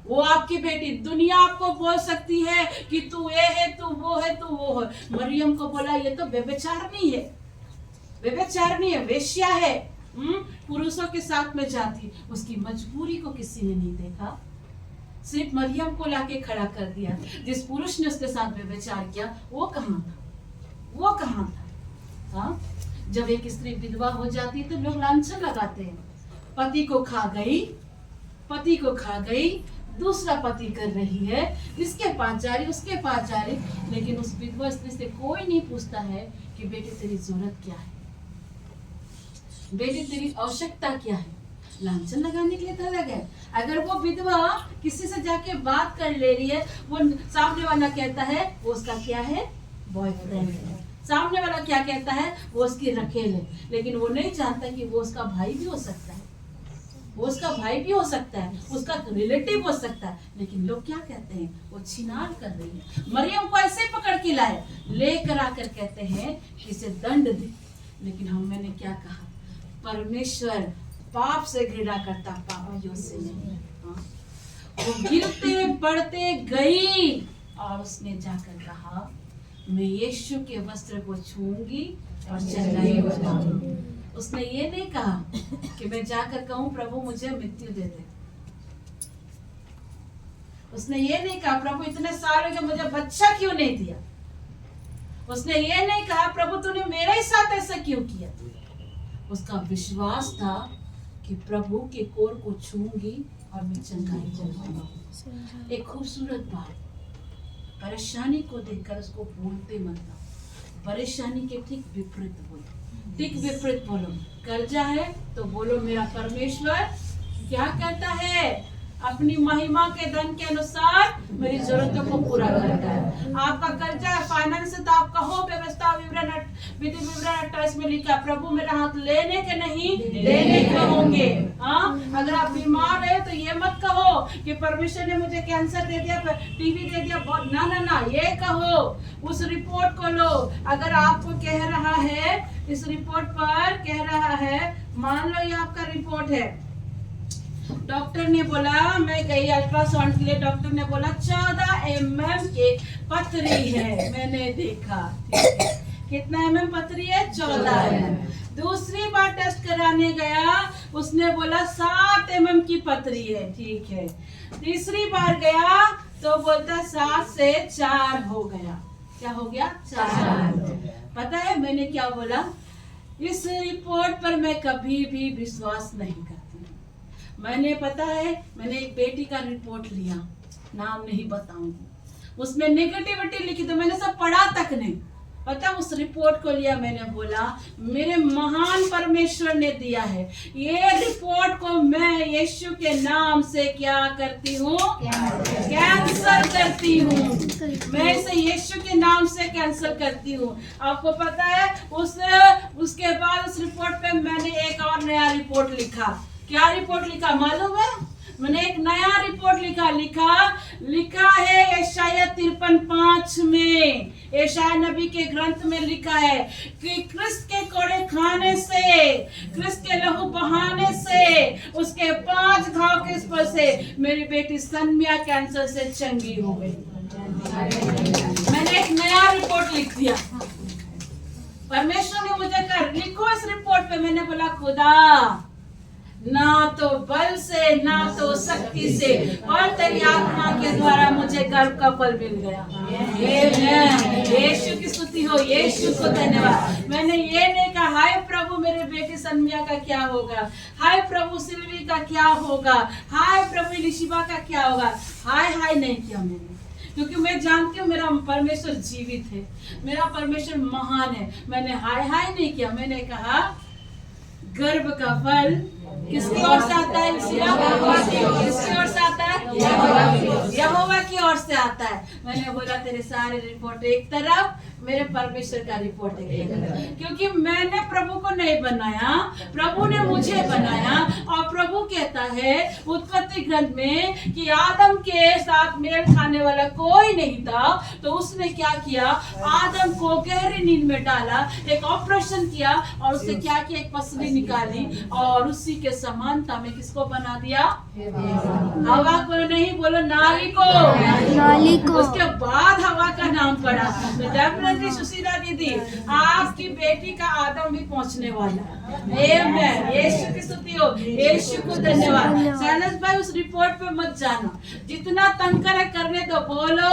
वो आपकी बेटी। दुनिया आपको बोल सकती है कि तू ये है, तू वो है, तू वो है। मरियम को बोला ये तो व्यभिचारिणी है, व्यभिचारिणी है, वेश्या है, पुरुषों के साथ में जाती। उसकी मजबूरी को किसी ने नहीं देखा, सिर्फ मरियम को लाके खड़ा कर दिया। जिस पुरुष ने उसके साथ व्यभिचार किया वो कहाँ था? वो कहाँ था? हाँ? जब एक स्त्री विधवा हो जाती है तो लोग लांछन लगाते हैं, पति को खा गई, पति को खा गई, दूसरा पति कर रही है, इसके पास जा रही, उसके पास जा रही। लेकिन उस विधवा स्त्री से कोई नहीं पूछता है कि बेटी तेरी जरूरत क्या है, बेटी तेरी आवश्यकता क्या है। लांछन लगाने के लिए तो अलग है। अगर वो विधवा किसी से जाके बात कर ले रही है, वो सामने वाला कहता है वो उसका क्या है? बॉयफ्रेंड है। सामने वाला क्या कहता है? वो उसकी रखेल है। लेकिन वो नहीं जानता कि वो उसका भाई भी हो सकता है, वो उसका भाई भी हो सकता है, उसका रिलेटिव हो सकता है। लेकिन लोग क्या कहते हैं? वो छिनार कर रही है। मरियम को ऐसे पकड़ के लाए, लेकर आकर कहते हैं कि इसे दंड दे। लेकिन मैंने क्या कहा? परमेश्वर पाप से घृणा करता, पापियों से नहीं। वो गिरते पड़ते गई और उसने जाकर कहा मैं यीशु के वस्त्र को छूंगी और चंगाई हो जाऊंगी। उसने ये नहीं कहा कि मैं जाकर कहूं प्रभु मुझे मृत्यु दे दे। उसने ये नहीं कहा प्रभु इतने साल हो गए मुझे बच्चा क्यों नहीं दिया। उसने ये नहीं कहा प्रभु तूने मेरे ही साथ ऐसा क्यों किया। उसका विश्वास था कि प्रभु के कोर को छूंगी और मैं चंगाई जाऊंगी। एक खूबसूरत बात, परेशानी को देखकर उसको बोलते मत ना, परेशानी के ठीक विपरीत बोलो, ठीक विपरीत बोलो। कर्जा है तो बोलो मेरा परमेश्वर क्या कहता है? अपनी महिमा के धन के अनुसार मेरी जरूरतों को पूरा करता है। आपका कर्जा है, फाइनेंस है, तो आप कहो व्यवस्था विवरण विधि विवरण 28 में लिखा प्रभु मेरा हाथ लेने के नहीं देने के होंगे। हाँ, अगर आप बीमार है तो ये मत कहो कि परमेश्वर ने मुझे कैंसर दे दिया, टीबी दे दिया, बहुत ना ना ना, ये कहो उस रिपोर्ट को लो। अगर आपको कह रहा है, इस रिपोर्ट पर कह रहा है, मान लो ये आपका रिपोर्ट है, डॉक्टर ने बोला, मैं गई अल्ट्रासाउंड के लिए, डॉक्टर ने बोला 14 mm के पथरी है। मैंने देखा, ठीक है, कितना mm पथरी है? 14 mm। दूसरी बार टेस्ट कराने गया, उसने बोला 7 mm की पथरी है, ठीक है। तीसरी बार गया तो बोलता 7 से 4 हो गया। क्या हो गया? 4। पता है मैंने क्या बोला? इस रिपोर्ट पर मैं कभी भी विश्वास नहीं करती। मैंने, पता है, मैंने एक बेटी का रिपोर्ट लिया, नाम नहीं बताऊंगी, उसमें नेगेटिविटी लिखी, तो मैंने सब पढ़ा तक नहीं। पता उस रिपोर्ट को लिया, मैंने बोला मेरे महान परमेश्वर ने दिया है, ये रिपोर्ट को मैं यीशु के नाम से क्या करती हूँ? कैंसल करती हूँ। मैं इसे यीशु के नाम से कैंसल करती हूँ। आपको पता है उसके बाद उस रिपोर्ट पे मैंने एक और नया रिपोर्ट लिखा। क्या रिपोर्ट लिखा मालूम है? मैंने एक नया रिपोर्ट लिखा है यशायाह 53:5 में, यशायाह नबी के ग्रंथ में लिखा है कि क्रिस्त के कोड़े खाने से, क्रिस्त के लहू बहाने से, उसके 5 घाव के स्पर्श से मेरी बेटी सन्मिया कैंसर से चंगी हो गई। मैंने एक नया रिपोर्ट लिख दिया। परमेश्वर ने मुझे कहा लिखो इस रिपोर्ट पे। मैंने बोला खुदा ना तो बल से ना तो शक्ति से, और तेरी आत्मा के द्वारा मुझे गर्व का फल मिल गया। आमीन। यीशु की स्तुति हो, यीशु को धन्यवाद। मैंने ये नहीं कहा हाय प्रभु मेरे बेटी सन्मिया का क्या होगा, हाय प्रभु सिल्वी का क्या होगा, हाय प्रभु लिशिबा का क्या होगा, हाय नहीं किया मैंने, क्योंकि मैं जानती हूँ मेरा परमेश्वर जीवित है, मेरा परमेश्वर महान है। मैंने हाय नहीं किया, मैंने कहा गर्भ का फल किसकी ओर से आता है? किसकी ओर से आता है? यहोवा की ओर से आता है। मैंने बोला तेरे सारे रिपोर्ट एक तरफ, मेरे परमेश्वर का रिपोर्ट एक तरफ, क्योंकि मैंने प्रभु को नहीं बनाया, प्रभु ने मुझे बनाया। और प्रभु कहता है उत्पत्ति ग्रंथ में कि आदम के साथ मेल खाने वाला कोई नहीं था, तो उसने क्या किया? आदम को गहरी नींद में डाला, एक ऑपरेशन किया और उससे क्या किया? एक पसली निकाली और उसी के समानता में किसको बना दिया? हवा को नहीं, बोलो नारी को। उसके बाद हवा का नाम पड़ा। तो डेफिनेटली सुशीला दीदी, आपकी बेटी का आदम भी पहुंचने वाला है। आमीन। यीशु की स्तुति हो, यीशु को धन्यवाद। सैलस भाई उस रिपोर्ट पे मत जाना, जितना तंग करे करने दो। बोलो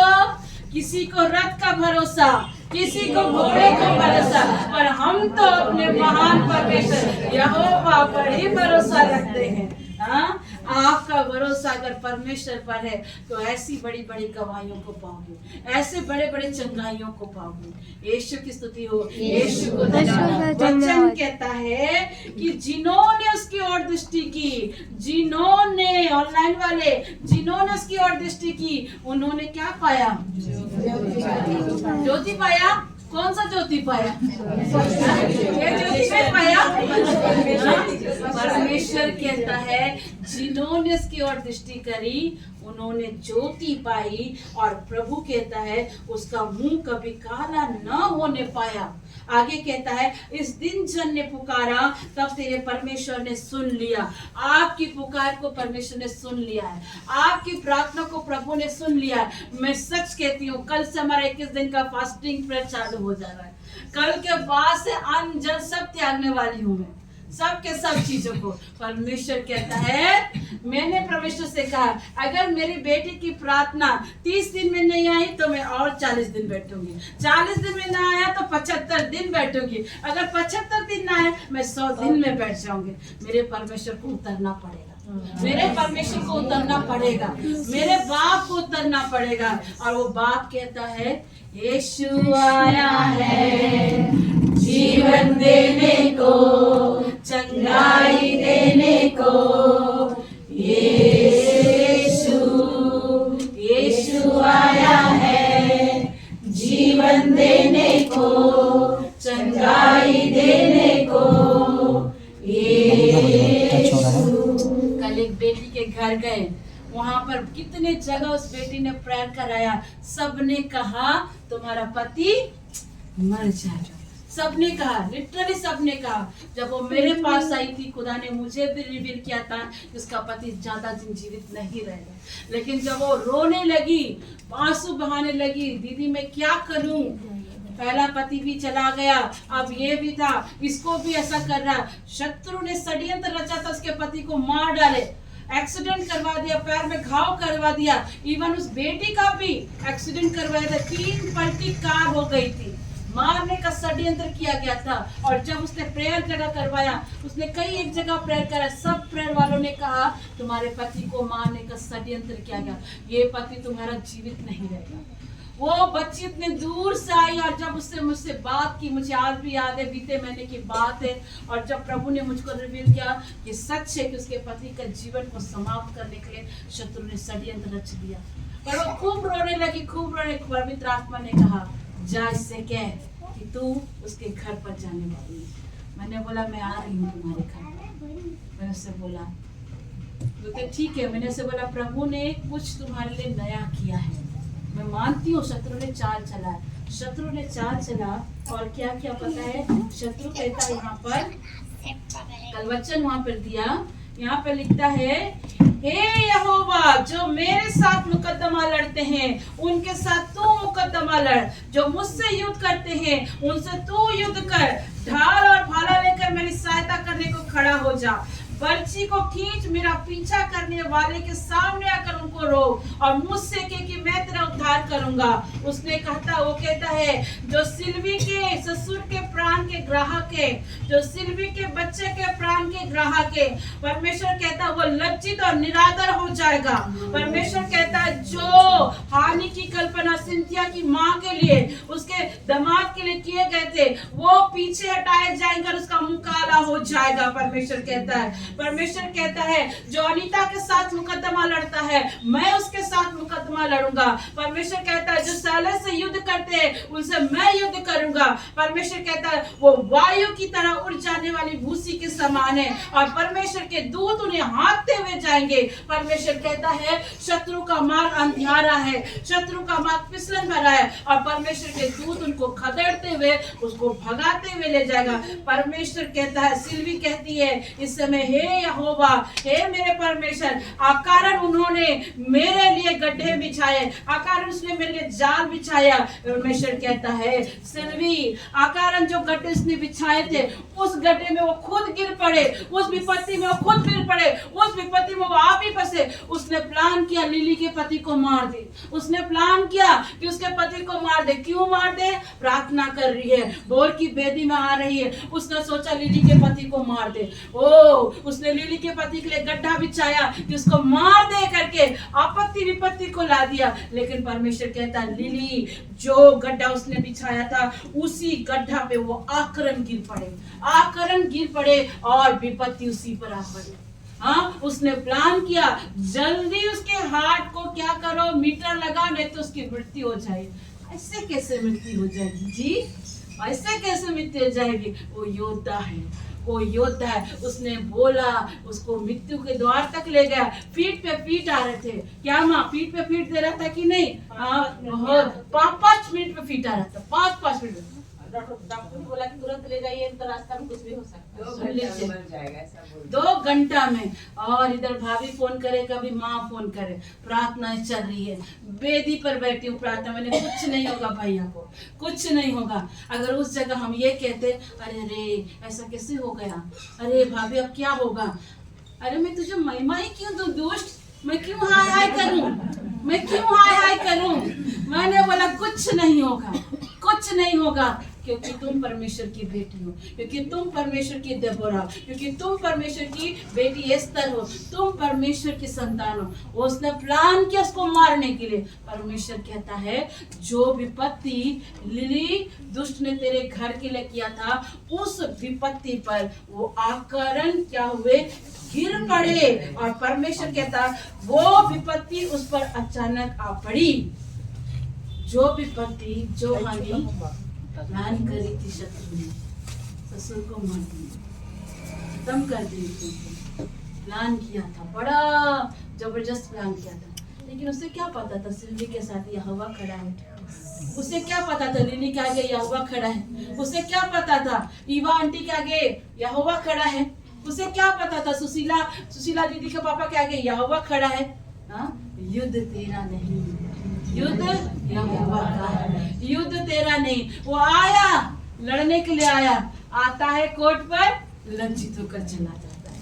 किसी को रथ का भरोसा, किसी को घोड़े को भरोसा, पर हम तो अपने महान परमेश्वर यहोवा पर ही भरोसा रखते हैं। हाँ, आपका भरोसा अगर परमेश्वर पर है तो ऐसी बड़ी बड़ी गवाहियों को पाओगे, ऐसे बड़े बड़े चंगाइयों को पाओगे। यीशु की स्तुति हो, यीशु को धन्यवाद। वचन कहता है कि जिन्होंने उसकी ओर दृष्टि की, जिन्होंने ऑनलाइन वाले जिन्होंने उसकी ओर दृष्टि की, उन्होंने क्या पाया? ज्योति पाया। कौन सा ज्योति पाया? ये ज्योति में पाया। परमेश्वर कहता है जिन्होंने इसकी ओर दृष्टि करी उन्होंने ज्योति पाई, और प्रभु कहता है उसका मुंह कभी काला न होने पाया। आगे कहता है इस दिन जन ने पुकारा तब तेरे परमेश्वर ने सुन लिया। आपकी पुकार को परमेश्वर ने सुन लिया है, आपकी प्रार्थना को प्रभु ने सुन लिया है। मैं सच कहती हूँ कल से हमारा 21 दिन का फास्टिंग प्रेयर चालू हो जा रहा है। कल के बाद से अन्न जल सब त्यागने वाली हूँ मैं, सब के सब चीजों को। परमेश्वर कहता है मैंने परमेश्वर से कहा अगर मेरी बेटी की प्रार्थना 30 दिन में नहीं आई तो मैं और 40 दिन बैठूंगी, 40 दिन में ना आया तो 75 दिन बैठूंगी, अगर 75 दिन ना आया मैं 100 दिन में बैठ जाऊंगी। मेरे परमेश्वर को उतरना पड़ेगा, मेरे परमेश्वर को उतरना पड़ेगा, मेरे बाप को उतरना पड़ेगा। और वो बाप कहता है यीशु आया है जीवन देने को, चंगाई देने को। यीशु आया है जीवन देने को, चंगाई देने को। कल एक बेटी के घर गए, वहां पर कितने जगह उस बेटी ने प्रेयर कराया। सबने कहा तुम्हारा पति मर जाएगा, सबने कहा, लिटरली सबने कहा। जब वो मेरे पास आई थी खुदा ने मुझे भी रिवील किया था कि उसका पति ज्यादा दिन जीवित नहीं रहेगा। लेकिन जब वो रोने लगी, आंसू बहाने लगी, दीदी मैं क्या करूं, पहला पति भी चला गया, अब ये भी था, इसको भी ऐसा कर रहा। शत्रु ने षड्यंत्र रचा था उसके पति को मार डाले, एक्सीडेंट करवा दिया, पैर में घाव करवा दिया, इवन उस बेटी का भी एक्सीडेंट करवाया था, 3 पलटी कार हो गई थी, मारने का षड्यंत्र किया गया था। और जब उसने प्रेयर जगह करवाया, उसने कई एक जगह प्रेयर करा, सब प्रेयर वालों ने कहा तुम्हारे पति को मारने का षड्यंत्र किया गया, ये पति तुम्हारा जीवित नहीं रहेगा। वो बच्ची इतने दूर से आई और जब उससे मुझसे बात की, मुझे आज भी याद है, बीते महीने की बात है। और जब प्रभु ने मुझको रिवील किया कि सच है कि उसके पति का जीवन को समाप्त करने के लिए शत्रु ने षड्यंत्र रच दिया। पर वो खूब रोने लगी, खूब रोने। पवित्र आत्मा ने कहा जा इससे कह कि तू उसके घर पर जाने वाली है। मैंने बोला मैं आ रही हूँ तुम्हारे घर। मैंने उससे बोला तो ठीक है। मैंने उससे बोला प्रभु ने कुछ तुम्हारे लिए नया किया है, मैं मानती हूँ शत्रु ने चाल चला है, शत्रु ने चाल चला। और क्या क्या पता है, शत्रु कहता है यहाँ पर, कल वचन वहां पर दिया, यहाँ पे लिखता है हे यहोवा जो मेरे साथ मुकद्दमा लड़ते हैं उनके साथ तू मुकद्दमा लड़, जो मुझसे युद्ध करते हैं उनसे तू युद्ध कर, ढाल और भाला लेकर मेरी सहायता करने को खड़ा हो जा। बर्छी को खींच, मेरा पीछा करने वाले के सामने आकर उनको रोक और मुझसे कह कि मैं तेरा उद्धार करूंगा। उसने वो कहता है जो सिल्वी के ससुर के प्राण के ग्राहक है, जो सिल्वी के बच्चे के प्राण के ग्राहक है, परमेश्वर कहता है वो लज्जित और निरादर हो जाएगा। परमेश्वर कहता है जो हानि की कल्पना सिंथिया की माँ के लिए, उसके दामाद के लिए किए गए थे, वो पीछे हटाए जाएंगे और उसका मुंह काला हो जाएगा। परमेश्वर कहता है जो अनीता के साथ मुकदमा लड़ता है, मैं उसके साथ मुकदमा लड़ूंगा। परमेश्वर कहता है जो साले से युद्ध करते हैं उनसे मैं युद्ध करूंगा। परमेश्वर कहता है वो वायु की तरह उड़ जाने वाली भूसी के समान है और परमेश्वर के दूत उन्हें हाँकते हुए जाएंगे। परमेश्वर कहता है शत्रु का मार्ग अंधियारा है, शत्रु का मार्ग फिसलन भरा है और परमेश्वर के दूत उनको खदेड़ते हुए उसको भगाते हुए ले जाएगा। परमेश्वर कहता है, सिल्वी कहती है इस समय, हे यहोवा, हे मेरे परमेश्वर, आकारण उन्होंने मेरे लिए गड्ढे बिछाए, आकारण उसने मेरे लिए जाल बिछाया। परमेश्वर कहता है सिल्वी, आकारण जो गड्ढे उसने बिछाए थे उस गड्ढे में वो खुद गिर पड़े, उस विपत्ति में वो खुद गिर पड़े, उस विपत्ति में वो आप ही फंसे। उसने प्लान किया लिली के पति को मार दे, उसने प्लान किया कि उसके पति को मार दे। क्यों मार दे? प्रार्थना कर रही है, बोर की बेदी में आ रही है, उसने सोचा लिली के पति को मार दे। उसने लिली के पति के लिए गड्ढा बिछाया कि उसको मार दे करके आपत्ति विपत्ति को ला दिया। लेकिन परमेश्वर कहता है लिली जो गड्ढा उसने बिछाया था उसी गड्ढा पे वो आकरण गिर पड़े और विपत्ति उसी पर आ पड़ी। हाँ, उसने प्लान किया जल्दी उसके हार्ट को क्या करो, मीटर लगा, नहीं तो उसकी मृत्यु हो जाएगी। ऐसे कैसे मृत्यु हो जाएगी जी? ऐसे कैसे मृत्यु हो जाएगी? वो योद्धा है। उसने बोला, उसको मृत्यु के द्वार तक ले गया। पीठ पे पीठ आ रहे थे, क्या माँ पीठ पे पीठ दे रहा था कि नहीं? हाँ, बहुत 5-5 मिनट पे पीठ आ रहा था, 5-5 मिनट। डॉक्टर ने बोला कि तुरंत ले जाइए, तो रास्ता में कुछ भी हो सकता है। 2 घंटा में। और इधर भाभी फोन करे, कभी माँ फोन करे, प्रार्थना चल रही है, बेदी पर बैठी हूँ प्रार्थना। मैंने कुछ नहीं होगा भैया को, कुछ नहीं होगा। अगर उस जगह हम ये कहते अरे रे ऐसा कैसे हो गया, अरे भाभी अब क्या होगा, अरे मैं तुझे महिमा ही क्यों दूं दुष्ट, मैं क्यों हाय करूं, मैं क्यों हाय करूं। मैंने बोला कुछ नहीं होगा, क्योंकि तुम परमेश्वर की बेटी हो, क्योंकि तुम परमेश्वर की देबोरा, क्योंकि तुम परमेश्वर की बेटी एस्तर हो, तुम परमेश्वर की संतान हो। उसने प्लान किया उसको मारने के लिए। परमेश्वर कहता है जो विपत्ति लिली दुष्ट ने तेरे घर के लिए किया था, उस विपत्ति पर वो आकरण क्या हुए, गिर पड़े। और परमेश्वर कहता वो विपत्ति उस पर अचानक आ पड़ी। जो विपत्ति, जो हानि प्लान करी थी शत्रु ने, ससुर को मार दिया, खत्म कर दी थी, प्लान किया था, बड़ा जबरदस्त प्लान किया था। लेकिन उसे क्या पता था सिल्वी के साथ यहोवा खड़ा है, उसे क्या पता था लिली के आगे यहोवा खड़ा है, उसे क्या पता था ईवा आंटी के आगे यहोवा खड़ा है, उसे क्या पता था सुशीला दीदी के पापा के आगे यहोवा खड़ा है। युद्ध तेरा नहीं, युद्ध यहोवा का है, युद्ध तेरा नहीं। वो आया, लड़ने के लिए आया, आता है कोर्ट पर लज्जित होकर चला जाता है,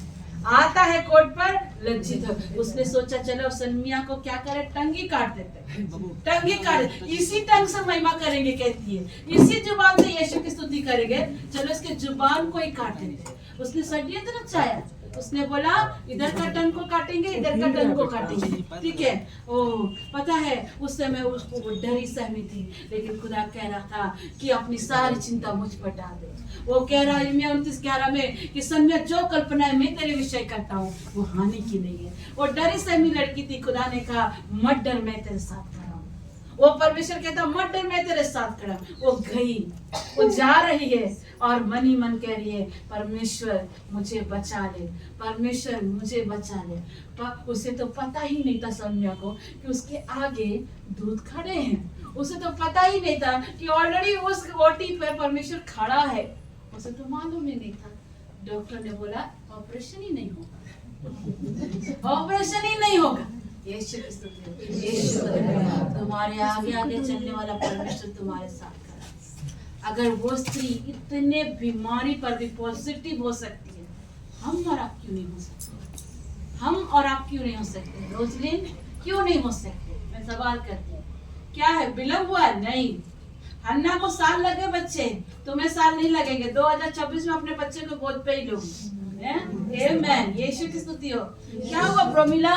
आता है कोर्ट पर लज्जित हो। उसने सोचा चलो सलमिया को क्या करे, टंगी काट देते, टंगी काट, इसी टंग से महिमा करेंगे कहती है, इसी जुबान से यीशु की स्तुति करेंगे, चलो इसके जुबान को ही काट देते। उसने षड्यंत्र रचाया, उसने बोला इधर का टंग को काटेंगे, इधर का टंग को काटेंगे, ठीक है। पता है उस समय उसको वो डरी सहमी थी, लेकिन खुदा कह रहा था कि अपनी सारी चिंता मुझ पर डाल दे। वो कह रहा है 29:11 में कि सन में जो कल्पनाएं मैं तेरे विषय करता हूँ वो हानि की नहीं है। वो डरी सहमी लड़की थी, खुदा ने कहा मत डर, मैं तेरे साथ खड़ा हूँ। वो परमेश्वर कहता मत डर, मैं तेरे साथ खड़ा। वो गई, वो जा रही है और मन ही मन कह रही है परमेश्वर मुझे बचा ले, परमेश्वर मुझे बचा ले। उसे तो पता ही नहीं था सलमिया को कि उसके आगे दूत खड़े हैं, उसे तो पता ही नहीं था कि ऑलरेडी उस ओटी पर परमेश्वर खड़ा है, उसे तो मालूम ही नहीं था। डॉक्टर ने बोला ऑपरेशन ही नहीं होगा, ऑपरेशन ही नहीं होगा। यीशु की स्तुति, यीशु तुम्हारे आगे आगे चलने वाला परमेश्वर तुम्हारे साथ खड़ा। अगर वो स्त्री इतने बीमारी पर भी पॉजिटिव हो सकती है, हम और आप क्यों नहीं हो सकते? हम और आप क्यों नहीं हो सकते? रोजलिन क्यों नहीं हो सकते? मैं सवाल करती हूँ। क्या है, विलम्ब हुआ? नहीं। हन्ना को साल लगे बच्चे, तुम्हें साल नहीं लगेंगे। 2026 में अपने बच्चे को गोद पे ही लो। आमेन। यीशु की स्तुति हो। क्या हुआ प्रोमिला?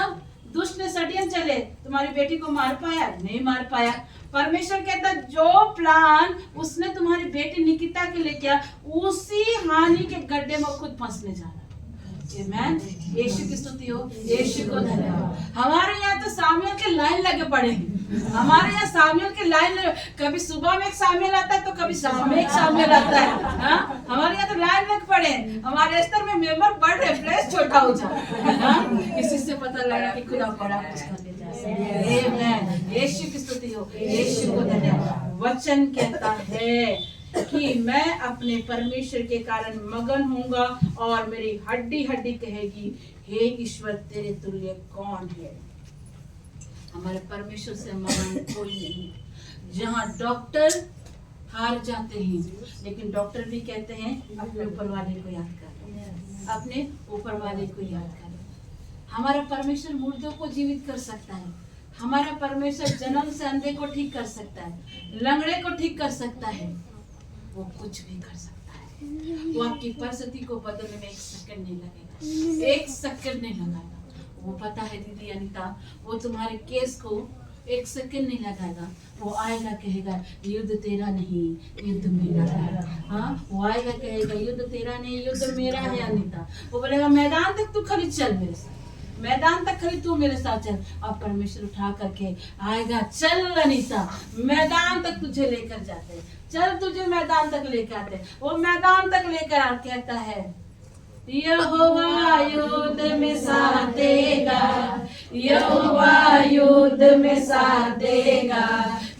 दुष्ट ने षड्यंत्र चले, तुम्हारी बेटी को मार पाया? नहीं मार पाया। परमेश्वर कहता जो प्लान उसने तुम्हारी बेटी निकिता के लिए किया, उसी हानि के गड्ढे में खुद फंसने जा रहा है। आमेन। यीशु की स्तुति हो। यीशु को धन्यवाद। हमारे यहाँ तो सामुएल के लाइन लगे पड़े हैं। हमारे यहाँ सामुएल के लाइन कभी सुबह में एक सामुएल आता है तो कभी शाम में एक सामुएल आता है। हाँ, हमारे यहाँ तो लाइन लग पड़े हैं। हमारे स्तर में मेंबर बढ़ रहे, प्लेस छोटा हो जाए। इसी से पता लगा कि खुदा बड़ा कुछ करने जा रहा है। आमेन। यीशु की स्तुति हो। यीशु को धन्यवाद। वचन कहता है कि मैं अपने परमेश्वर के कारण मगन होऊंगा और मेरी हड्डी हड्डी कहेगी, हे ईश्वर तेरे तुल्य कौन है? हमारे परमेश्वर से मगन कोई नहीं है। जहाँ डॉक्टर हार जाते हैं, लेकिन डॉक्टर भी कहते हैं अपने ऊपर वाले को याद करो, अपने ऊपर वाले को याद करो। हमारा परमेश्वर मुर्दों को जीवित कर सकता है। हमारा परमेश्वर जन्म से अंधे को ठीक कर सकता है, लंगड़े को ठीक कर सकता है। वो कुछ भी कर सकता है। वो आपकी परिस्थिति को बदलने में 1 सेकंड नहीं लगेगा। 1 सेकंड नहीं लगाएगा। वो पता है दीदी अनीता, वो तुम्हारे केस को 1 सेकंड नहीं लगाएगा। वो आएगा कहेगा युद्ध तेरा नहीं, युद्ध मेरा है। हाँ, वो आएगा कहेगा युद्ध तेरा नहीं, युद्ध मेरा है अनीता। वो बोलेगा मैदान तक तू खाली चल मेरे साथ, मैदान तक खाली तू मेरे साथ चल। अब परमेश्वर उठा करके आएगा, चल अनीता मैदान तक तुझे लेकर जाते हैं, चल तुझे मैदान तक लेकर आते। वो मैदान तक लेकर कहता है यहोवा युद्ध में साथ देगा, यहोवा युद्ध में साथ देगा।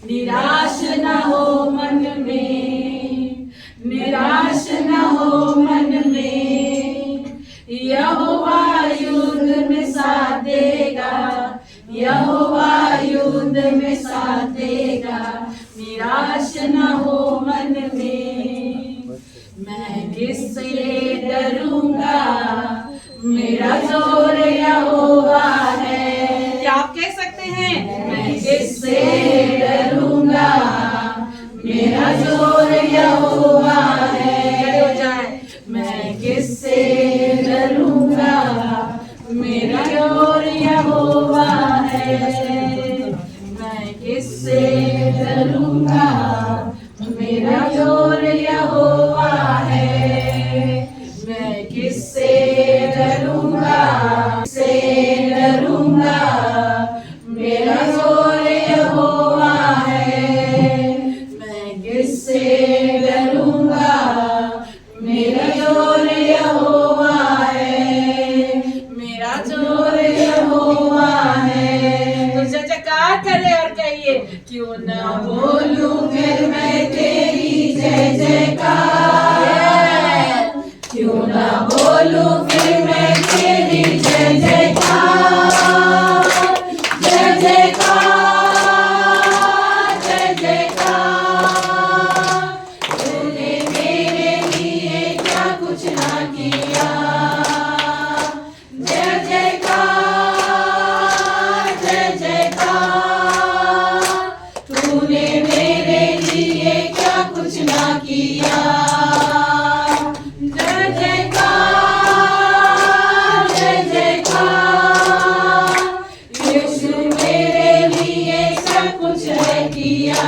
निराश न हो मन में, निराश न हो मन में। यहोवा युद्ध में साथ देगा, यहोवा युद्ध में साथ देगा। निराश न हो मन में। मैं किससे डरूंगा, मेरा जोर यहोवा है। क्या आप कह सकते हैं? मैं किससे डरूंगा, मेरा जोर यहोवा है। खड़े हो जाए। मैं किससे डरूंगा, मेरा जोर यहोवा है। मैं किससे डरूंगा, मेरा जोर यहोवा है। मैं किससे डरूंगा, से डरूंगा, मेरा जोर यहोवा है। मैं किससे डरूंगा, मेरा जोर यहोवा है। मेरा जोर यहोवा है। तो जयकार करे और कहिए क्यों ना बोलूं फिर मैं तेरी जय जयकार, क्यों ना बोलूं फिर मैं तेरी जय जयकार, जय जयकार, जय जयकार। तूने मेरे लिए क्या कुछ ना किया, जय जयकार, जय जयकार। तूने मेरे लिए क्या कुछ ना किया, जय जयकार, जय जयकार। यीशु मेरे लिए सब कुछ है किया।